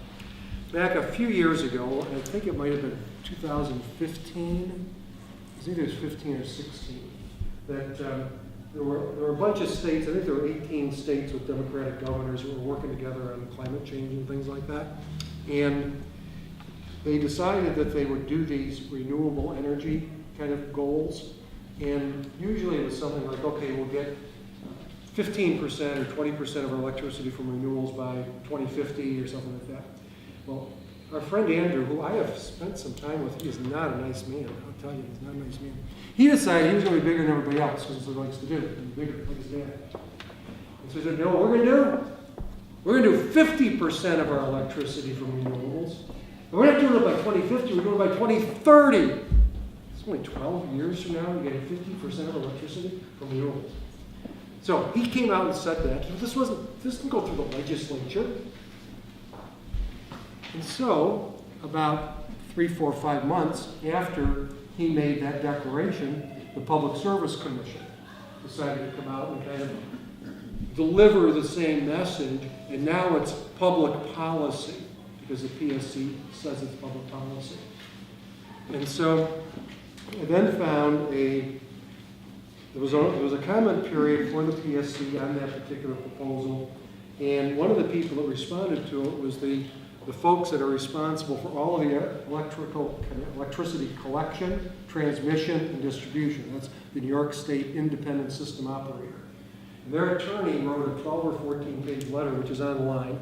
Back a few years ago, I think it might have been 2015, I think it was 15 or 16, that there were a bunch of states, I think there were 18 states with Democratic governors who were working together on climate change and things like that. And they decided that they would do these renewable energy kind of goals. And usually it was something like, okay, we'll get 15% or 20% of our electricity from renewables by 2050 or something like that. Well, our friend Andrew, who I have spent some time with, he is not a nice man. I'll tell you, he's not a nice man. He decided he was going to be bigger than everybody else, because that's what he likes to do, and bigger, like his dad. And so he said, you know what we're going to do? We're going to do 50% of our electricity from renewables. And we're not doing it by 2050, we're doing it by 2030. It's only 12 years from now, we're getting 50% of electricity from renewables. So he came out and said that. This didn't go through the legislature. And so, about 3, 4, 5 months after he made that declaration, the Public Service Commission decided to come out and kind of deliver the same message, and now it's public policy, because the PSC says it's public policy. And so, I then found the there was a comment period for the PSC on that particular proposal, and one of the people that responded to it was the folks that are responsible for all of the electricity collection, transmission, and distribution. That's the New York State Independent System Operator. And their attorney wrote a 12 or 14-page letter, which is online,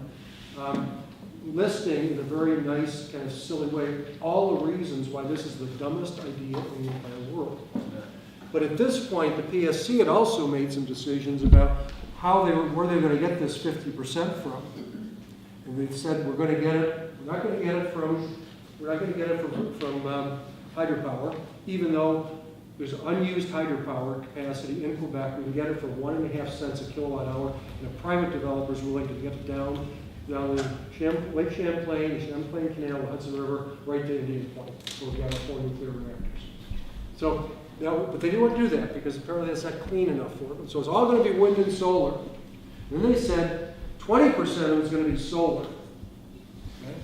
listing in a very nice, kind of silly way, all the reasons why this is the dumbest idea in the entire world. But at this point, the PSC had also made some decisions about where they were going to get this 50% from. And they said, we're not going to get it from hydropower, even though there's unused hydropower capacity in Quebec. We can get it for 1.5 cents a kilowatt hour, and a private developer is willing to get it down the Lake Champlain, the Champlain Canal, the Hudson River, right to Indian Point, where we've got our 4 nuclear reactors. So, but they didn't want to do that because apparently that's not clean enough for them. So it's all going to be wind and solar. And then they said 20% of it's going to be solar. Okay?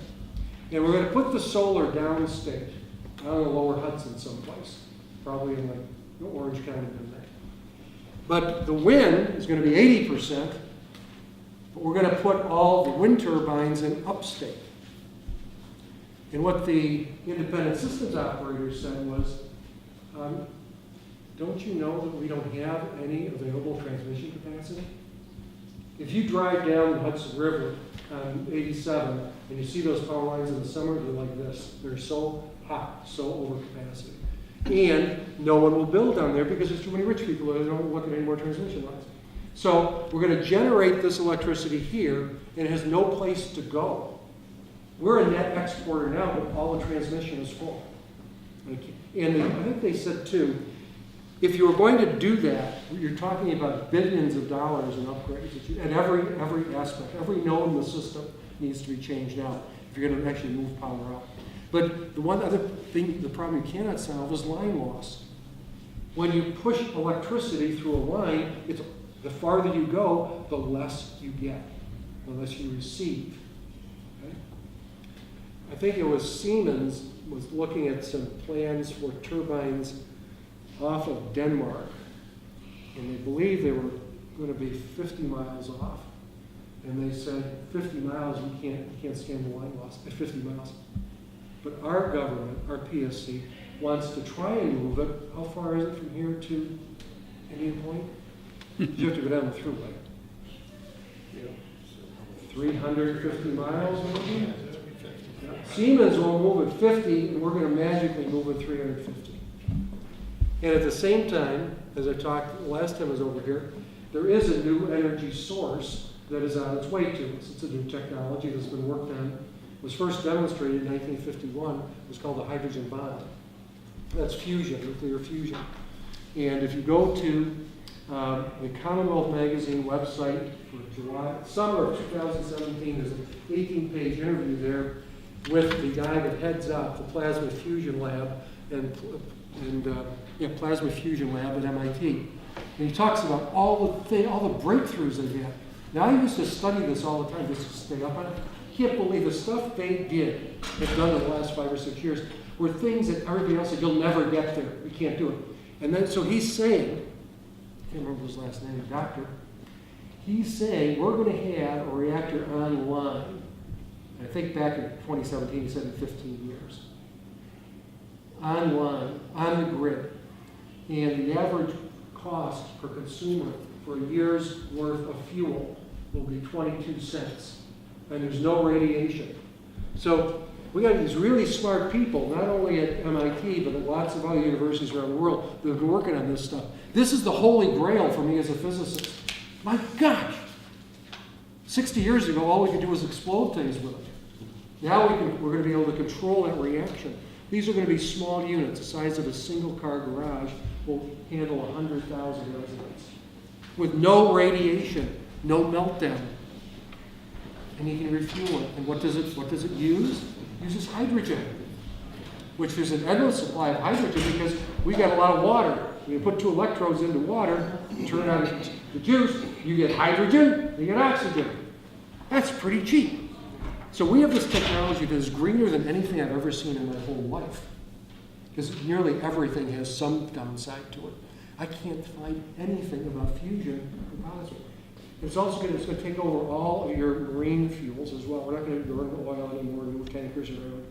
And we're going to put the solar downstate, out in the lower Hudson someplace, probably in like Orange County. But the wind is going to be 80%, but we're going to put all the wind turbines in upstate. And what the independent systems operator said was, don't you know that we don't have any available transmission capacity? If you drive down the Hudson River on 87 and you see those power lines in the summer, they're like this. They're so hot, so over capacity. And no one will build down there because there's too many rich people that don't look at any more transmission lines. So we're going to generate this electricity here, and it has no place to go. We're a net exporter now, but all the transmission is full. And I think they said, too, if you were going to do that, you're talking about billions of dollars in upgrades. And every aspect, every node in the system needs to be changed out if you're going to actually move power out. But the one other thing, the problem you cannot solve is line loss. When you push electricity through a line, the farther you go, the less you get, the less you receive. Okay? I think it was Siemens was looking at some plans for turbines off of Denmark, and they believed they were going to be 50 miles off. And they said, 50 miles, you can't stand the line loss at 50 miles. But our government, our PSC, wants to try and move it. How far is it from here to Indian Point? You have to go down the thruway. 350 miles, maybe? Siemens will move at 50, and we're going to magically move at 350. And at the same time, as I talked last time I was over here, there is a new energy source that is on its way to us. It's a new technology that's been worked on. It was first demonstrated in 1951. It was called the hydrogen bomb. That's fusion, nuclear fusion. And if you go to the Commonwealth Magazine website for summer of 2017, there's an 18-page interview there with the guy that heads up the Plasma Fusion Lab Plasma Fusion Lab at MIT. And he talks about all the breakthroughs they've had. Now, I used to study this all the time just to stay up on it. I can't believe the stuff have done in the last 5 or 6 years, were things that everybody else said, you'll never get there. You can't do it. And then, so he's saying, I can't remember his last name, the doctor, he's saying we're going to have a reactor online. I think back in 2017, he said in 15 years. Online, on the grid. And the average cost per consumer for a year's worth of fuel will be 22 cents. And there's no radiation. So we got these really smart people, not only at MIT, but at lots of other universities around the world that have been working on this stuff. This is the holy grail for me as a physicist. My gosh! 60 years ago, all we could do was explode things with it. Now we're going to be able to control that reaction. These are going to be small units, the size of a single-car garage, will handle 100,000 residents. With no radiation, no meltdown. And you can refuel it. And what does it use? It uses hydrogen, which is an endless supply of hydrogen because we got a lot of water. When you put 2 electrodes into water, you turn on the juice, you get hydrogen, you get oxygen. That's pretty cheap. So we have this technology that is greener than anything I've ever seen in my whole life. Because nearly everything has some downside to it. I can't find anything about fusion repository. It's also it's gonna take over all of your marine fuels as well. We're not gonna burn oil anymore, move tankers around.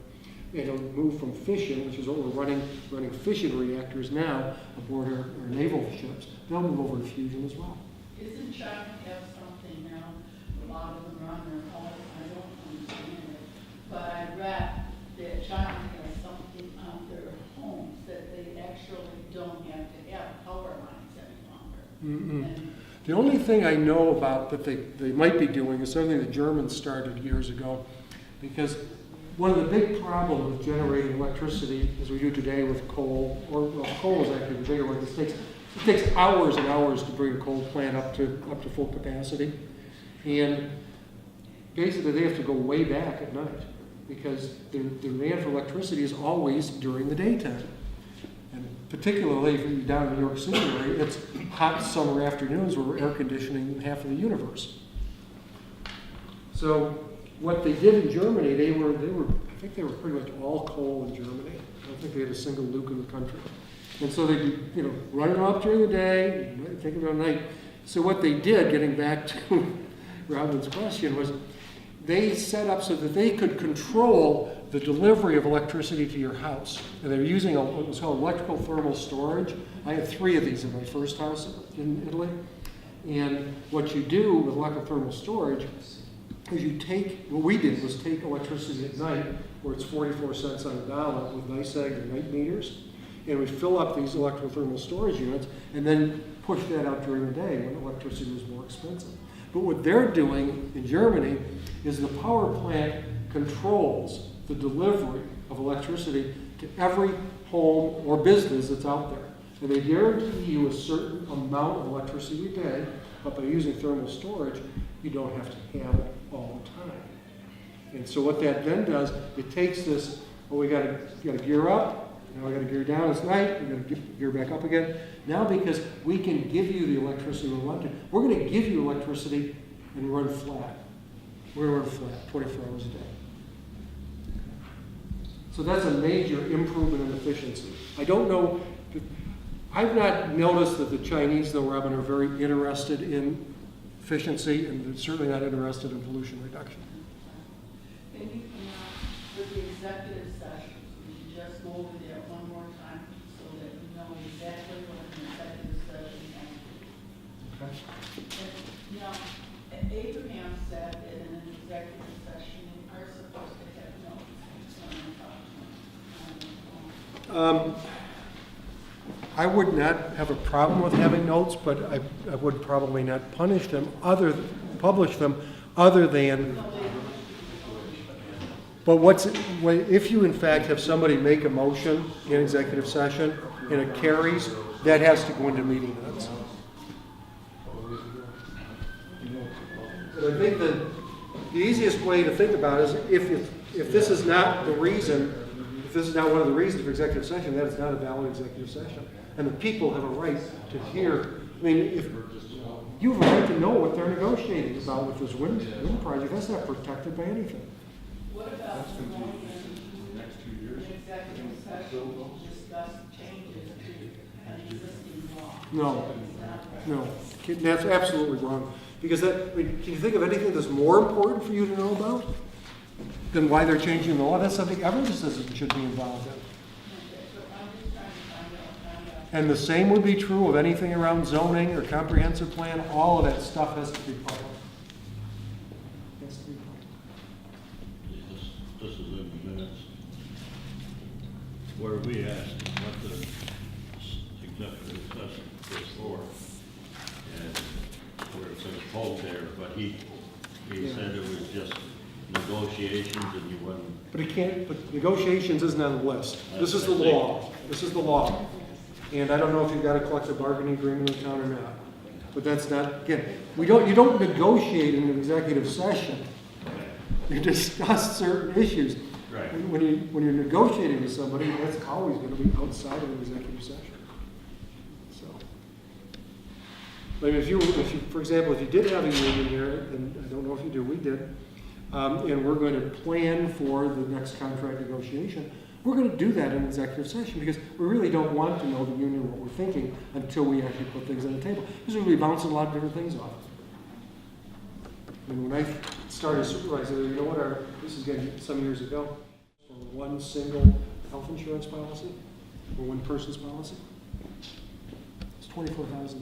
It'll move from fission, which is what we're running fission reactors now aboard our naval ships. They'll move over to fusion as well. Isn't China have something now, a lot of them are on their own, I don't understand it, but I read that China has something on their homes that they actually don't have to have power lines any longer. And The only thing I know about that they might be doing is something the Germans started years ago, because one of the big problems with generating electricity, as we do today with coal, or well, coal is actually the bigger one. It takes hours and hours to bring a coal plant up to full capacity, and basically they have to go way back at night because the demand for electricity is always during the daytime. And particularly if you're down in New York City area, it's hot summer afternoons where we're air conditioning half of the universe. So what they did in Germany, I think they were pretty much all coal in Germany. I don't think they had a single nuke in the country. And so they, run it up during the day, take it at night. So what they did, getting back to Robin's question, was they set up so that they could control the delivery of electricity to your house. And they're using what was called electrical thermal storage. I had 3 of these in my first house in Italy. And what you do with electrical thermal storage is what we did was take electricity at night, where it's 44 cents on the dollar with NYSEG or night meters, and we fill up these electrical thermal storage units and then push that out during the day when electricity was more expensive. But what they're doing in Germany is the power plant controls the delivery of electricity to every home or business that's out there. And they guarantee you a certain amount of electricity a day, but by using thermal storage, you don't have to have it all the time. And so what that then does, it takes this, we gotta gear up, now we gotta gear down, it's night, we gotta gear back up again. Now because we can give you the electricity we want to, we're gonna give you electricity and run flat. We're gonna run flat, 24 hours a day. So that's a major improvement in efficiency. I don't know, I've not noticed that the Chinese, though, Robin, are very interested in efficiency, and they're certainly not interested in pollution reduction. And you with the executive session, you just go over there one more time so that you know exactly what an executive session is. And, Abraham said that in an executive session, you are supposed to have notes. I would not have a problem with having notes, but I would probably not publish them other than. But if you in fact have somebody make a motion in executive session and it carries, that has to go into meeting minutes. But I think that the easiest way to think about it is if this is not the reason, if this is not one of the reasons for executive session, that is not a valid executive session. And the people have a right to hear. I mean, if you have a right to know what they're negotiating about with this wind project, that's not protected by anything. What about going in the executive session to discuss changes to an existing law? No, that's absolutely wrong. Because can you think of anything that's more important for you to know about than why they're changing the law? That's something every citizen should be involved in. And the same would be true of anything around zoning or comprehensive plan. All of that stuff has to be public. This is in the minutes where we asked him what the executive session is for, and where it says hold there, but he said it was just negotiations and you wouldn't. But negotiations isn't on the list. This is the law. This is the law. And I don't know if you've got a collective bargaining agreement in town or not. But that's not, again, you don't negotiate in an executive session. You discuss certain issues. Right. When you're negotiating with somebody, that's always going to be outside of an executive session. So, like if you, for example, if you did have a union here, and I don't know if you do, we did, and we're going to plan for the next contract negotiation, We're gonna do that in executive session, because we really don't want to know the union what we're thinking until we actually put things on the table. Because we'll be bouncing a lot of different things off. I mean, when I started as supervisor, you know what, this is getting some years ago, for one single health insurance policy, or one person's policy, it's $24,000.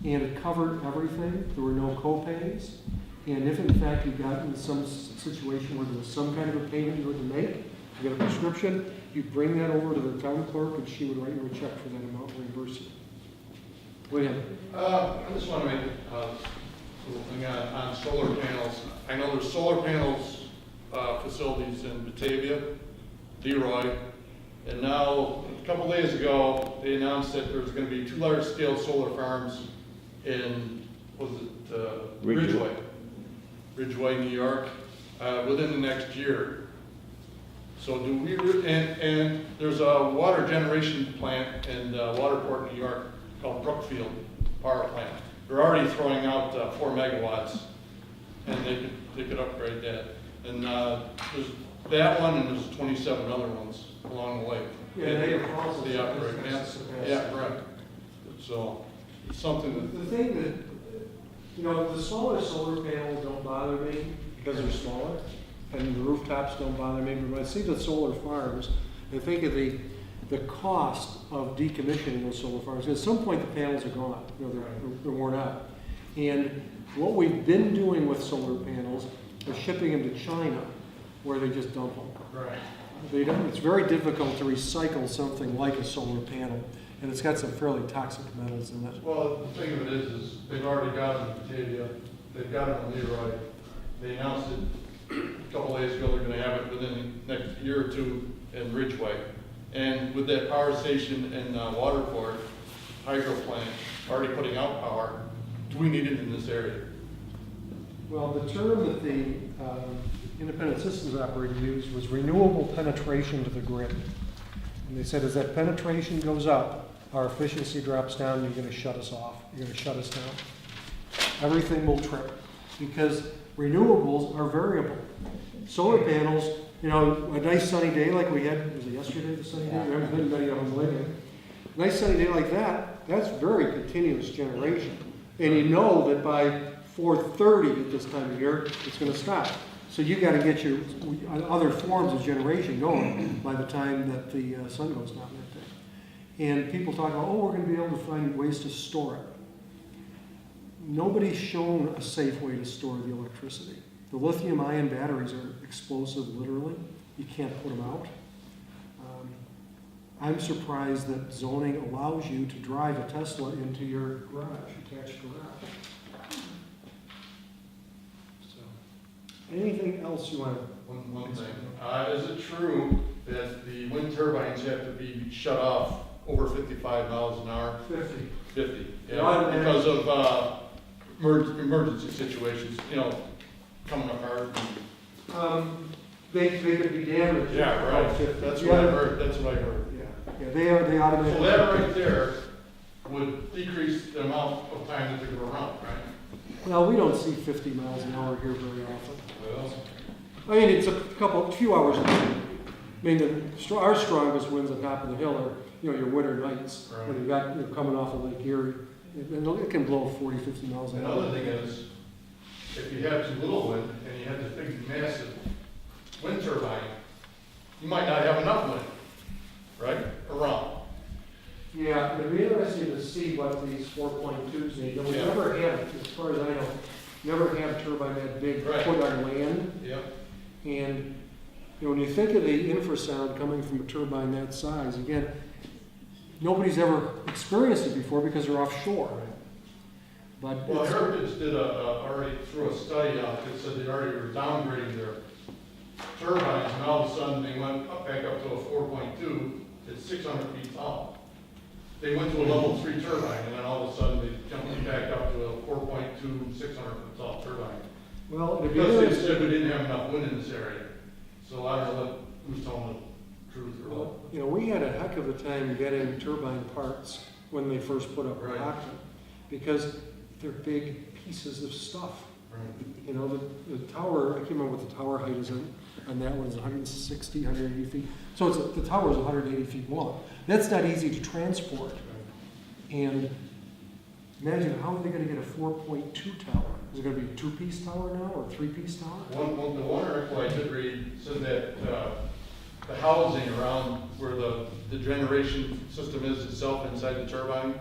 And it covered everything, there were no co-pays, and if in fact you got into some situation where there was some kind of a payment you had to make, you got a prescription, you bring that over to the town clerk and she would write you a check for that amount and reimburse you. What do you have? I just want to make a little thing on solar panels. I know there's solar panels facilities in Batavia, Leroy, and now, a couple days ago, they announced that there's going to be 2 large-scale solar farms in, Ridgeway, New York, within the next year. So do we, and there's a water generation plant in Waterport, New York, called Brookfield Power Plant. They're already throwing out 4 megawatts, and they could upgrade that. And there's that one, and there's 27 other ones along the way. Yeah, they have also- They operate, yeah, correct. So, it's something that, The thing that, you know, the smaller solar panels don't bother me because they're smaller, and the rooftops don't bother me, but when I see the solar farms, I think of the cost of decommissioning those solar farms. At some point, the panels are gone, you know, they're worn out. And what we've been doing with solar panels is shipping them to China, where they just dump them. right. It's very difficult to recycle something like a solar panel, and it's got some fairly toxic metals in it. Well, the thing of it is they've already got them in Batavia, they've got them in Leroy. They announced it a couple days ago, they're gonna have it within the next year or two in Ridgeway. And with that power station in Waterport, hydro plant, already putting out power, do we need it in this area? Well, the term that the independent systems operator used was renewable penetration to the grid. And they said as that penetration goes up, our efficiency drops down, you're gonna shut us off, you're gonna shut us down. Everything will trip, because renewables are variable. Solar panels, you know, a nice sunny day like we had, was it yesterday, the sunny day? There haven't been many of them lately. Nice sunny day like that, that's very continuous generation. And you know that by 4:30 at this time of year, it's gonna stop. So you gotta get your other forms of generation going by the time that the sun goes down that day. And people talk about, oh, we're gonna be able to find ways to store it. Nobody's shown a safe way to store the electricity. The lithium-ion batteries are explosive, literally. You can't put them out. I'm surprised that zoning allows you to drive a Tesla into your garage, attached garage. So, anything else you want to? One thing, is it true that the wind turbines have to be shut off over 55 miles an hour? 50. 50, Yeah. yeah, because of emergency situations, you know, coming apart. They could be damaged. Yeah, right, About 50. that's what I heard, that's what I heard. Yeah, they automatically. So that right there would decrease the amount of time that they're gonna run, right? Well, we don't see 50 miles an hour here very often. Well, I mean, it's a few hours a day. I mean, our strongest winds on top of the hill are, you know, your winter nights, Right. when you're coming off of Lake Erie. It can blow 40, 50 miles an hour. another thing is, if you have too little wind and you have this big massive wind turbine, you might not have enough wind, right, or wrong? Yeah, it'd be interesting to see what these 4.2s need. We Yeah. never had, as far as I know, never had a turbine that big Right. put on land. Yep. And, you know, when you think of the infrasound coming from a turbine that size, again, nobody's ever experienced it before because they're offshore. But Well, it's- Heritage did already threw a study out that said they already were downgrading their turbines, and all of a sudden they went back up to a 4.2, it's 600 feet tall. They went to a level 3 turbine, and then all of a sudden they jumped back up to a 4.2, 600 foot tall turbine. well, it'd be Because they interesting. said we didn't have enough wind in this area. So I don't know who's telling the truth or what. You know, we had a heck of a time getting turbine parts when they first put up Right. Rockton, because they're big pieces of stuff. You know, the tower, I can't remember what the tower height is on that one, is 160, 180 feet. So the tower is 180 feet long. That's not easy to transport. And imagine, how are they gonna get a 4.2 tower? Is it gonna be a two-piece tower now, or a three-piece tower? The one article I did read said that the housing around where the generation system is itself inside the turbine,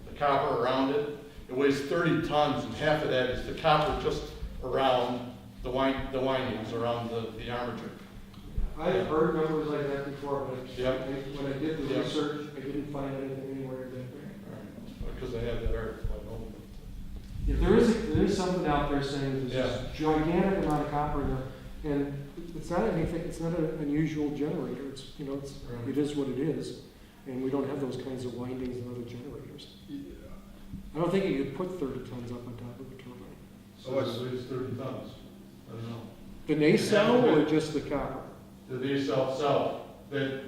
the copper around it, it weighs 30 tons, and half of that is the copper just around the windings, around the armature. I've heard numbers like that before, but Yep. when I did the Yep. research, I didn't find anything anywhere that big. Because I had that article, I know. Yeah, there is something out there saying there's this gigantic amount of copper in there, and it's not anything, it's not an unusual generator, it's, you know, it is what it is, and we don't have those kinds of windings in other generators. I don't think you could put 30 tons up on top of a turbine. So it weighs 30 tons. I don't know. The nacelle or just the copper? The nacelle itself, that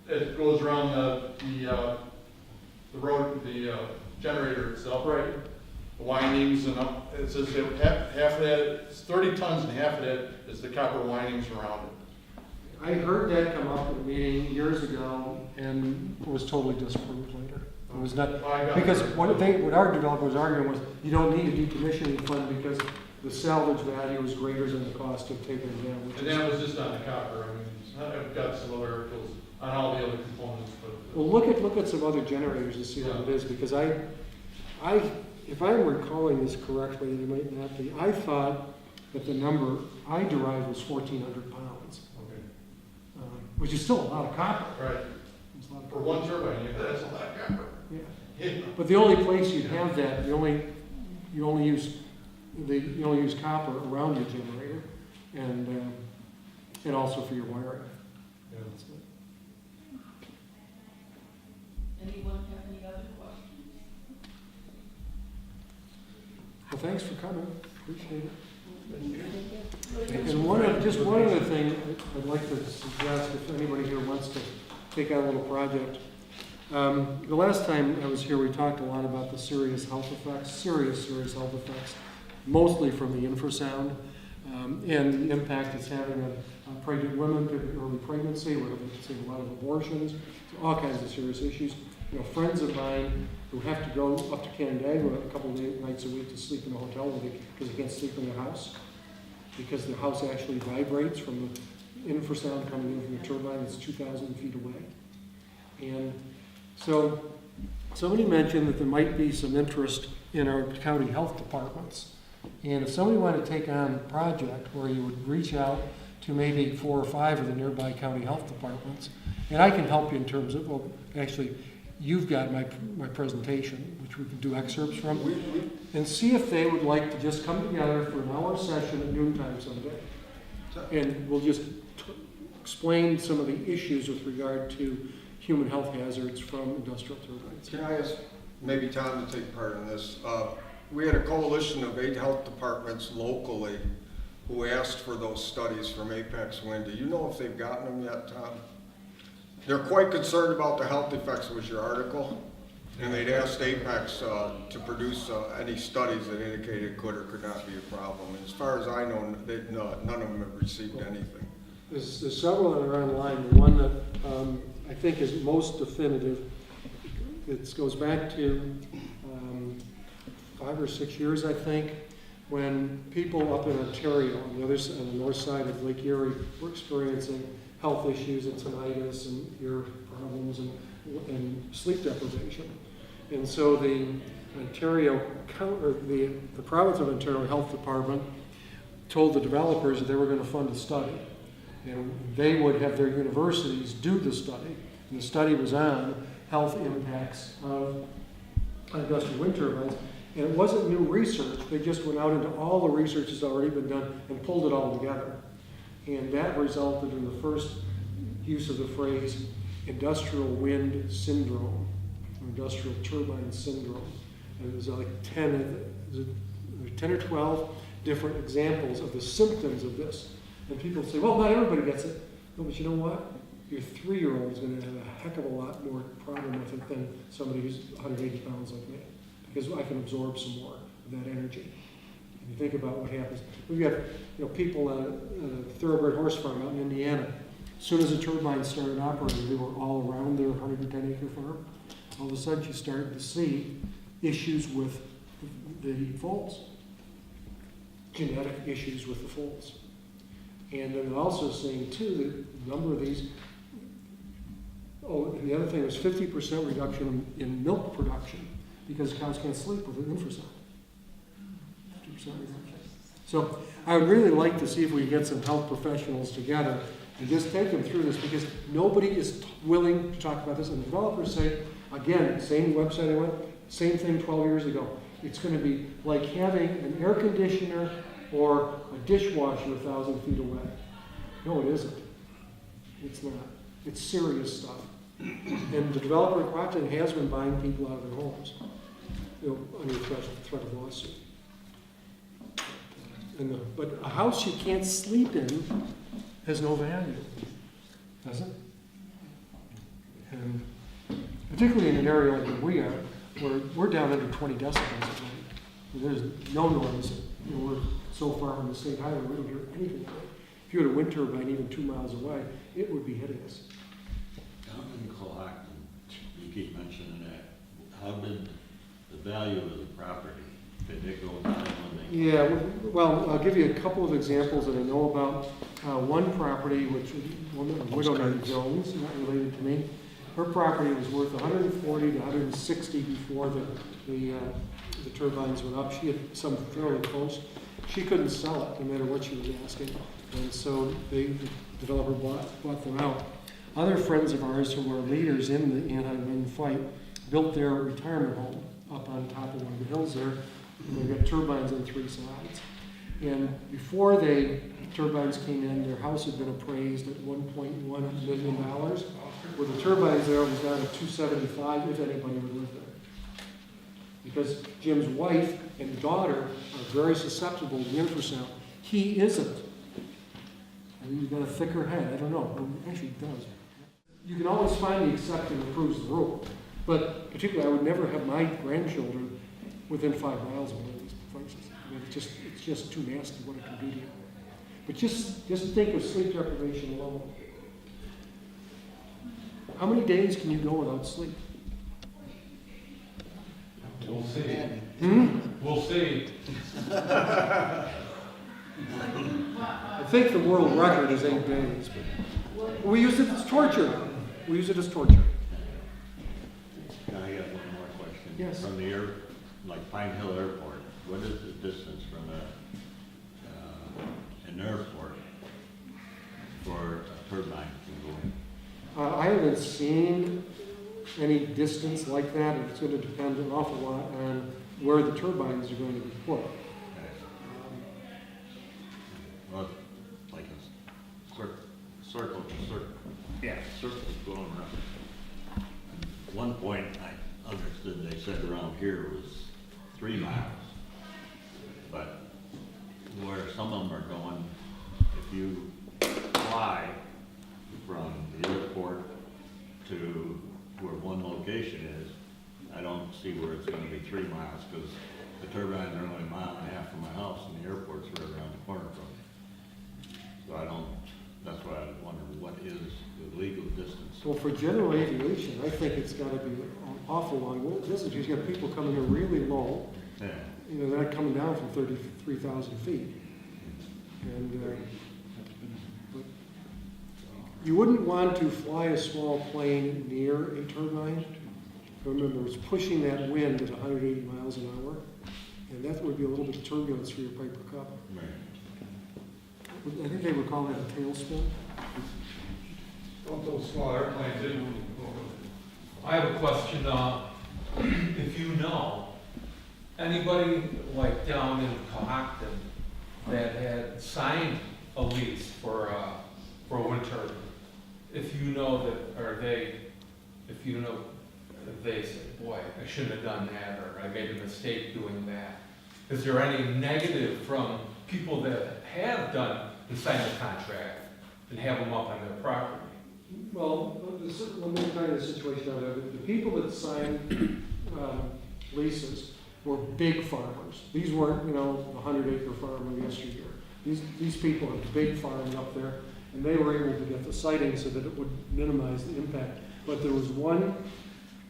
it goes around the road, the generator itself. Right. The windings and up, it says that half of that, it's 30 tons and half of that is the copper windings around it. I heard that come up at a meeting years ago, and it was totally disproved later. It was not, because what our developer was arguing was, you don't need a decommissioning fund because the salvage value is greater than the cost of taking it down. And that was just on the copper, I mean, I've got some other articles on all the other components, but. Well, look at some other generators and see what it is, because if I'm recalling this correctly, and it might not be, I thought that the number I derived was 1,400 pounds, Okay. which is still a lot of copper. Right. It's a lot of For copper. one turbine, yeah, that's a lot of copper. Yeah. But the only place you'd have that, you only use copper around your generator, and also for your wiring. Yeah. That's it. Anyone have any other questions? Well, thanks for coming, appreciate it. And one other thing I'd like to suggest, if anybody here wants to take out a little project. The last time I was here, we talked a lot about the serious health effects, health effects, mostly from the infrasound, and the impact it's having on pregnant women, early pregnancy, we're seeing a lot of abortions, all kinds of serious issues. You know, friends of mine who have to go up to Canandaigua a couple of nights a week to sleep in a hotel because they can't sleep in their house, because their house actually vibrates from the infrasound coming in from the turbine that's 2,000 feet away. And so somebody mentioned that there might be some interest in our county health departments. And if somebody wanted to take on a project where you would reach out to maybe 4 or 5 of the nearby county health departments, and I can help you in terms of, well, actually, you've got my presentation, which we can do excerpts from, and see if they would like to just come together for an hour session at noontime someday. And we'll just explain some of the issues with regard to human health hazards from industrial turbines. Can I ask maybe Tom to take part in this? We had a coalition of 8 health departments locally who asked for those studies from Apex Wind. Do you know if they've gotten them yet, Tom? They're quite concerned about the health effects, was your article, and they'd asked Apex to produce any studies that indicated could or could not be a problem. And as far as I know, none of them have received anything. There's several that are online. The one that I think is most definitive, it goes back to 5 or 6 years, I think, when people up in Ontario, on the north side of Lake Erie, were experiencing health issues and tinnitus and ear problems and sleep deprivation. And so the province of Ontario Health Department told the developers that they were going to fund a study. And they would have their universities do the study. And the study was on health impacts of industrial wind turbines. And it wasn't new research. They just went out into all the research that's already been done and pulled it all together. And that resulted in the first use of the phrase industrial wind syndrome, or industrial turbine syndrome. And it was like 10 or 12 different examples of the symptoms of this. And people say, well, not everybody gets it. No, but you know what? Your 3-year-old is going to have a heck of a lot more problem with it than somebody who's 180 pounds like me, because I can absorb some more of that energy. If you think about what happens, we've got, people at a thoroughbred horse farm out in Indiana. As soon as the turbines started operating, they were all around their 110-acre farm. All of a sudden, you started to see issues with the foals, genetic issues with the foals. And then also seeing, too, that a number of these, and the other thing was 50% reduction in milk production because cows can't sleep with an infrasound. 50% reduction. So I would really like to see if we could get some health professionals together and just take them through this, because nobody is willing to talk about this. And developers say, again, same website I went, same thing 12 years ago. It's going to be like having an air conditioner or a dishwasher 1,000 feet away. No, it isn't. It's not. It's serious stuff. And the developer at Quatin has been buying people out of their homes, under threat of lawsuit. But a house you can't sleep in has no value, does it? And particularly in an area like we are, where we're down under 20 decibels at night. There's no noise. We're so far from the state highway, we don't hear anything. If you had a wind turbine even 2 miles away, it would be hitting us. Down in Cohocton, you keep mentioning that. How did the value of the property, did it go down when they? Yeah, well, I'll give you a couple of examples that I know about. One property, which a widow named Jones, not related to me, her property was worth 140 to 160 before the turbines went up. She had some fairly close. She couldn't sell it, no matter what she was asking, and so the developer bought them out. Other friends of ours who were leaders in the anti-wind fight built their retirement home up on top of one of the hills there, and they got turbines on 3 sides. And before the turbines came in, their house had been appraised at $1.1 million. With the turbines there, it was down to $275 if anybody would live there. Because Jim's wife and daughter are very susceptible to the infrasound. He isn't. And he's got a thicker head. I don't know. Actually, he does. You can always find the exception that proves the rule. But particularly, I would never have my grandchildren within 5 miles of one of these places. I mean, it's just too nasty what it can do to you. But just think of sleep deprivation alone. How many days can you go without sleep? We'll see. Hmm? We'll see. I think the world record is 8 days. But we use it as torture. We use it as torture. Can I get one more question? Yes. From the like Pine Hill Airport, what is the distance from an airport for a turbine to go in? I haven't seen any distance like that. It's going to depend an awful lot on where the turbines are going to be put. Well, like a circle, circles going around. At one point, I understood they said around here was 3 miles. But where some of them are going, if you fly from the airport to where one location is, I don't see where it's gonna be 3 miles, because the turbines are only 1.5 miles from my house, and the airport's right around the corner from me. So that's why I wonder what is the legal distance. So for general aviation, I think it's got to be an awful long distance. You've got people coming in really low. Yeah. They're not coming down from 33,000 feet. And but you wouldn't want to fly a small plane near a turbine. Remember, it's pushing that wind at 180 miles an hour, and that would be a little bit of turbulence for your Piper Cub. Right. I think they would call that a tailspin. Don't those small airplanes in? I have a question, if you know, anybody like down in Cohocton that had signed a lease for a wind turbine, if you know that, or if you know that they said, boy, I shouldn't have done that, or I made a mistake doing that, is there any negative from people that have done and signed the contract and have them up on their property? Well, let me tell you the situation out there. The people that sign leases were big farmers. These weren't, you know, the 100-acre farm of yesteryear. These people are big farming up there, and they were able to get the siting so that it would minimize the impact. But there was one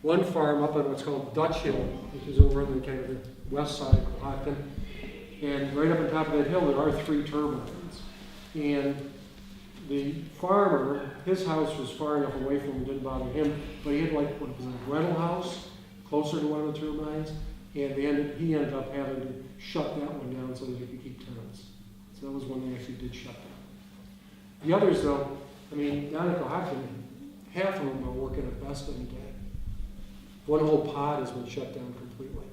farm up on what's called Dutch Hill, which is over on the kind of the west side of Cohocton. And right up on top of that hill, there are 3 turbines. And the farmer, his house was far enough away from him, didn't bother him, but he had like, what was it, a rental house closer to one of the turbines, and he ended up having to shut that one down so that he could keep tenants. So that was one they actually did shut down. The others, though, I mean, down at Cohocton, half of them are working at best any day. One whole pod has been shut down completely.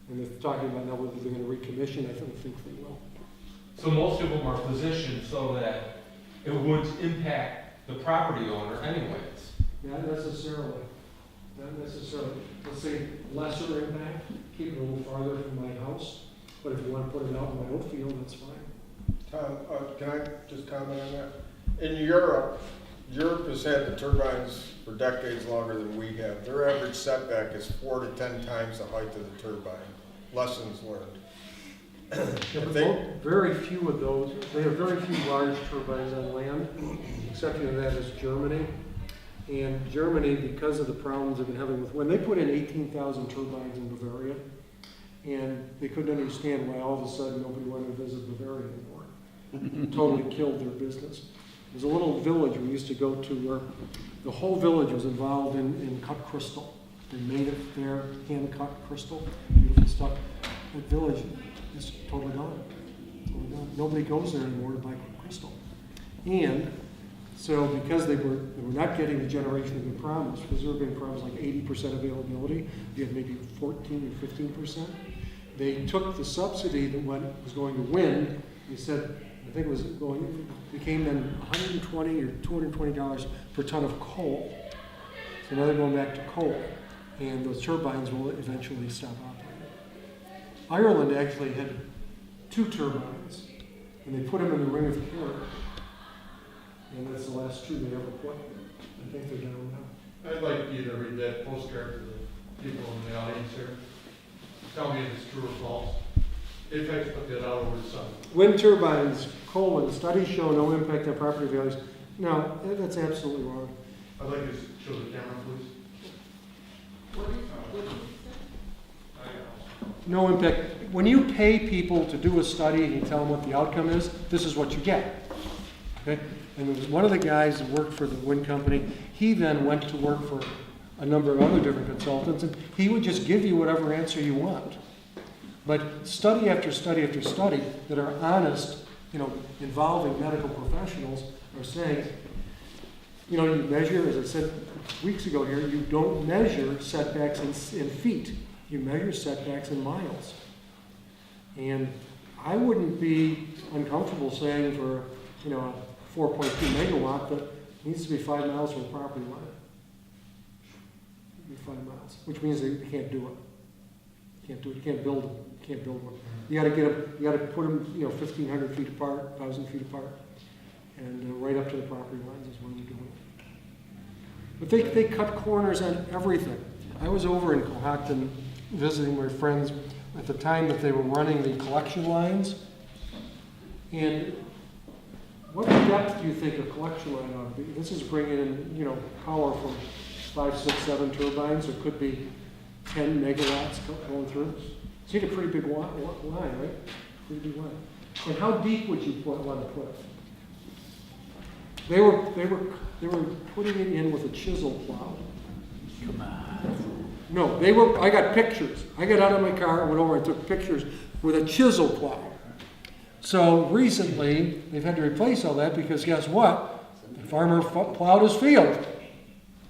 And they're talking about now whether they're going to recommission. I don't think they will. So most of them are positioned so that it wouldn't impact the property owner anyways. Not necessarily. Not necessarily. Let's say lesser impact, keep it a little farther from my house. But if you want to put it out in my own field, that's fine. Tom, can I just comment on that? In Europe has had the turbines for decades longer than we have. Their average setback is 4 to 10 times the height of the turbine. Lessons learned. Yeah, but very few of those, they have very few large turbines on land. Exception to that is Germany. And Germany, because of the problems they've been having with, when they put in 18,000 turbines in Bavaria, and they couldn't understand why all of a sudden nobody wanted to visit Bavaria anymore. Totally killed their business. There's a little village we used to go to where the whole village was involved in cut crystal. They made it there, hand-cut crystal, beautiful stuff. That village is totally gone. Totally gone. Nobody goes there anymore to buy crystal. And so because they were not getting the generation they've been promised, because they were being promised like 80% availability, you had maybe 14 or 15%. They took the subsidy that was going to wind. They said, I think it became then $120 or $220 per ton of coal. So now they're going back to coal, and those turbines will eventually stop operating. Ireland actually had 2 turbines, and they put them in the Ring of Kerry. And that's the last 2 they ever put. I think they're down now. I'd like you to read that postcard to the people in the audience here. Tell me if it's true or false. In fact, put that out over the summer. Wind turbines, studies show no impact on property values. No, that's absolutely wrong. I'd like you to show the camera, please. No impact. When you pay people to do a study and you tell them what the outcome is, this is what you get. Okay? And there was one of the guys that worked for the wind company. He then went to work for a number of other different consultants, and he would just give you whatever answer you want. But study after study after study that are honest, involving medical professionals, are saying, you measure, as I said weeks ago here, you don't measure setbacks in feet. You measure setbacks in miles. And I wouldn't be uncomfortable saying for, a 4.2 megawatt that needs to be 5 miles from the property line. 5 miles, which means they can't do it. Can't do it. You can't build them. You can't build one. You got to get them. You got to put them, 1,500 feet apart, 1,000 feet apart, and right up to the property lines is when you do it. But they cut corners on everything. I was over in Cohocton visiting my friends at the time that they were running the collection lines, and what depth do you think a collection line ought to be? This is bringing in, power from 5, 6, 7 turbines. It could be 10 megawatts going through. So you get a pretty big line, right? Pretty big line. And how deep would you want to put it? They were putting it in with a chisel plow. Come on. No, I got pictures. I got out of my car, went over and took pictures with a chisel plow. So recently, they've had to replace all that because guess what? The farmer plowed his field.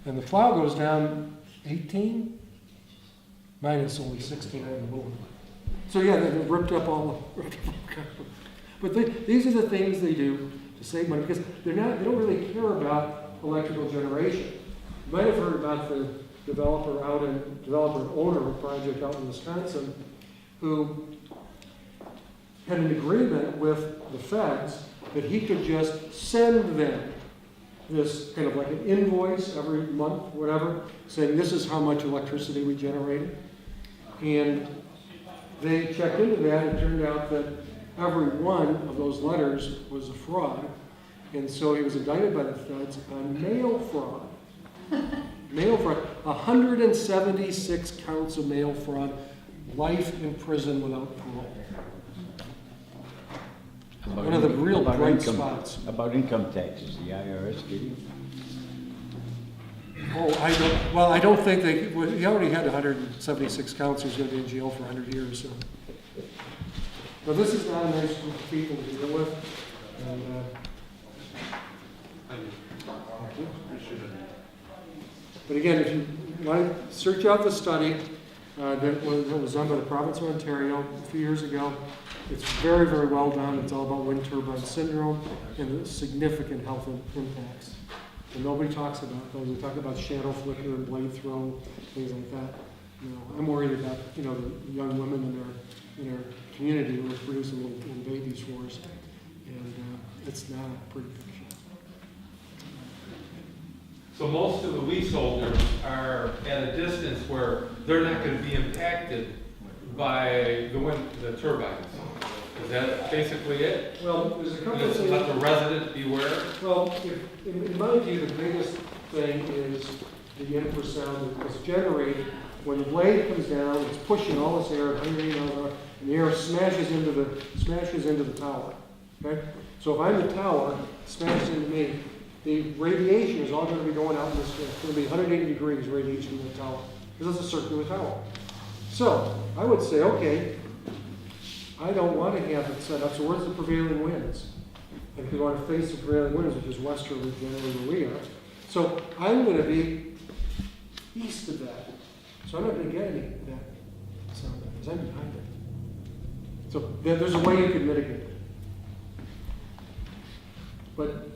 And the plow goes down 18. Mine is only 16 on the moon. So yeah, they ripped up all the. But these are the things they do to save money because they don't really care about electrical generation. You might have heard about the developer and owner of a project out in Wisconsin who had an agreement with the feds that he could just send them this kind of like an invoice every month, whatever, saying this is how much electricity we generated. And they checked into that, and it turned out that every one of those letters was a fraud. And so he was indicted by the feds on mail fraud. Mail fraud, 176 counts of mail fraud, life in prison without parole. One of the real About bright income- spots. About income taxes, the IRS did you? Oh, I don't think they, well, he already had 176 counts, he was gonna be in jail for 100 years, so. But this is not a nice group of people to deal with, and, but again, if you want to search out the study that was done by the province of Ontario a few years ago, it's very, very well done. It's all about wind turbine syndrome and the significant health impacts. And nobody talks about those. They talk about shadow flicker and blade throw, things like that. You know, I'm worried about, you know, the young women in our community who are producing little babies for us. And it's not a pretty picture. So most of the leaseholders are at a distance where they're not gonna be impacted by the turbines. Is that basically it? Well, there's a couple of Just things. let the resident beware? Well, in my view, the biggest thing is the infrasound that is generated when the blade comes down. It's pushing all this air, 180 miles an hour, and the air smashes into the tower. Okay, so if I'm the tower, it smashes into me. The radiation is all going to be going out in this. It's going to be 180 degrees radiation in the tower because it's a circular tower. So I would say, okay, I don't want to have it set up. So where's the prevailing winds? And if you want to face the prevailing winds, which is westerly generally where we are. So I'm going to be east of that. So I'm not going to get any of that sound because I'm behind it. So there's a way you can mitigate it.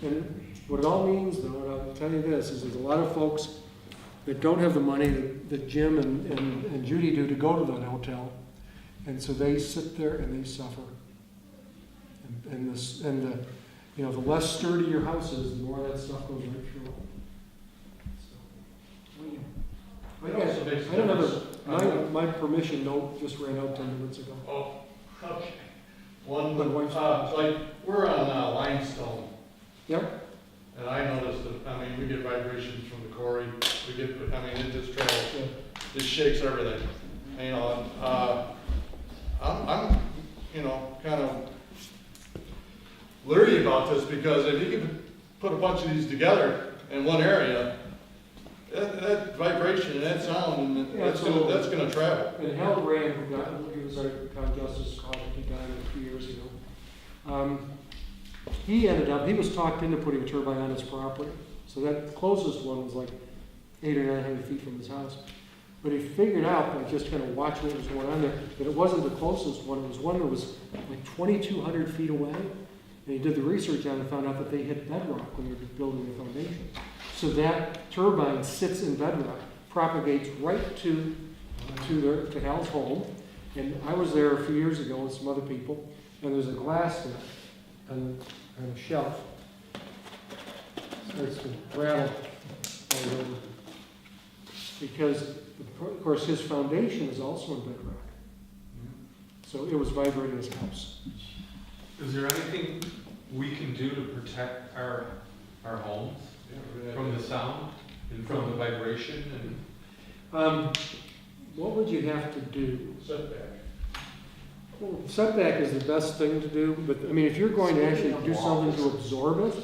And what it all means, though, and I'll tell you this, is there's a lot of folks that don't have the money that Jim and Judy do to go to that hotel. And so they sit there and they suffer. And the less sturdy your house is, the more that stuff goes right through it. So, It also makes a I don't know, difference. my permission note just ran out 10 minutes ago. Oh, okay. My wife's Like, we're on limestone, Yep. and I noticed that, I mean, we get vibrations from the quarry, it just travels, it shakes everything. You know, I'm, kind of leery about this, because if you could put a bunch of these together in one area, that vibration and that sound, and that's gonna travel. And Hal Rand, he was our town justice colleague, he died a few years ago. He was talked into putting a turbine on his property. So that closest one was like 800 or 900 feet from his house. But he figured out by just kind of watching what was going on there, that it wasn't the closest one. It was one that was like 2,200 feet away. And he did the research on it and found out that they hit bedrock when they were building the foundation. So that turbine sits in bedrock, propagates right to Hal's home. And I was there a few years ago with some other people, and there's a glass there on a shelf. Starts to rattle all over. Because, of course, his foundation is also in bedrock. So it was vibrating his house. Is there anything we can do to protect our homes from the sound and from the vibration and? What would you have to do? Setback. Well, setback is the best thing to do, but I mean, if you're going to actually do something to absorb it,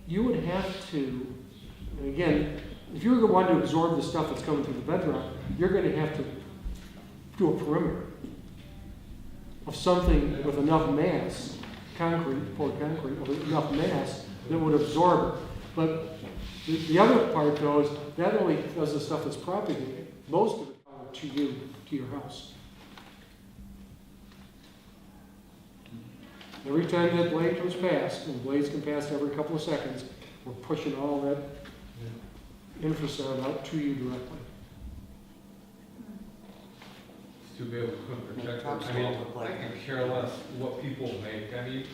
you would have to, and again, if you're going to want to absorb the stuff that's coming through the bedrock, you're going to have to do a perimeter of something with enough mass, poured concrete, with enough mass that would absorb it. But the other part, though, is that only does the stuff that's propagating. Most of it comes to you, to your house. Every time that blade comes past, and blades can pass every couple of seconds, we're pushing all that infrasound out to you directly. To be able to protect them. I mean, I can care less what people make. I mean,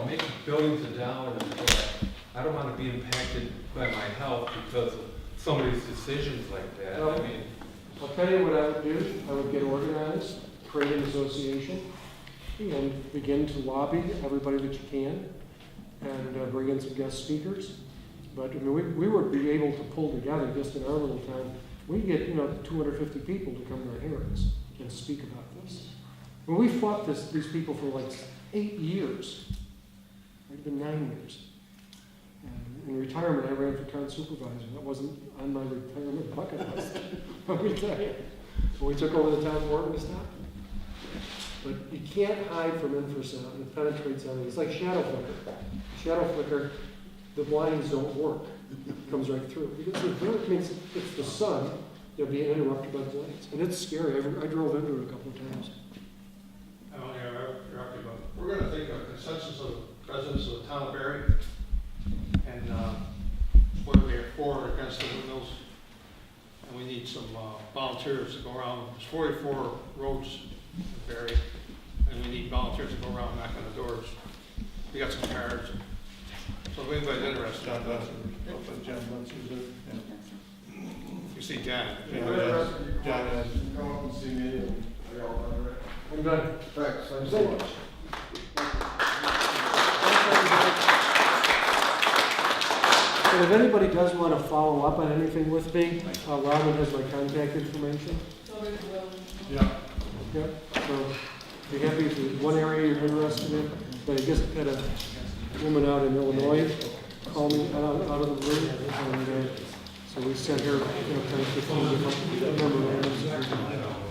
make billions of dollars, but I don't want to be impacted by my health because of somebody's decisions like that. I mean, I'll tell you what I would do. I would get organized, create an association, and begin to lobby everybody that you can, and bring in some guest speakers. But I mean, we would be able to pull together, just in our little town, we get, 250 people to come to our hearings and speak about this. When we fought these people for like 8 years, it's been 9 years. And in retirement, I ran for town supervisor. That wasn't on my retirement bucket list, let me tell you. When we took over the town board, we stopped. But you can't hide from infrasound. It penetrates everything. It's like shadow flicker. Shadow flicker, the blinds don't work. It comes right through. Because it means it's the sun, you'll be interrupted by the lights. And it's scary. I drove into it a couple of times. I don't interrupt you, but we're gonna take a consensus of residents of the town of Berry, and, whether they're for or against the windmills. And we need some, volunteers to go around. There's 44 roads in Berry, and we need volunteers to go around knocking on the doors. We got some cards. So if anybody's interested, John Bunce's it, yeah. you see John. If you're interested, you can come up and see me, and we all done it. I'm done. Thanks, thanks so much. And if anybody does want to follow up on anything with me, Robin has my contact information. Yeah. Yeah, so be happy if there's one area you're interested in. But I just had a woman out in Illinois call me out of the blue, and so we sent her, kind of 15 different memorandums.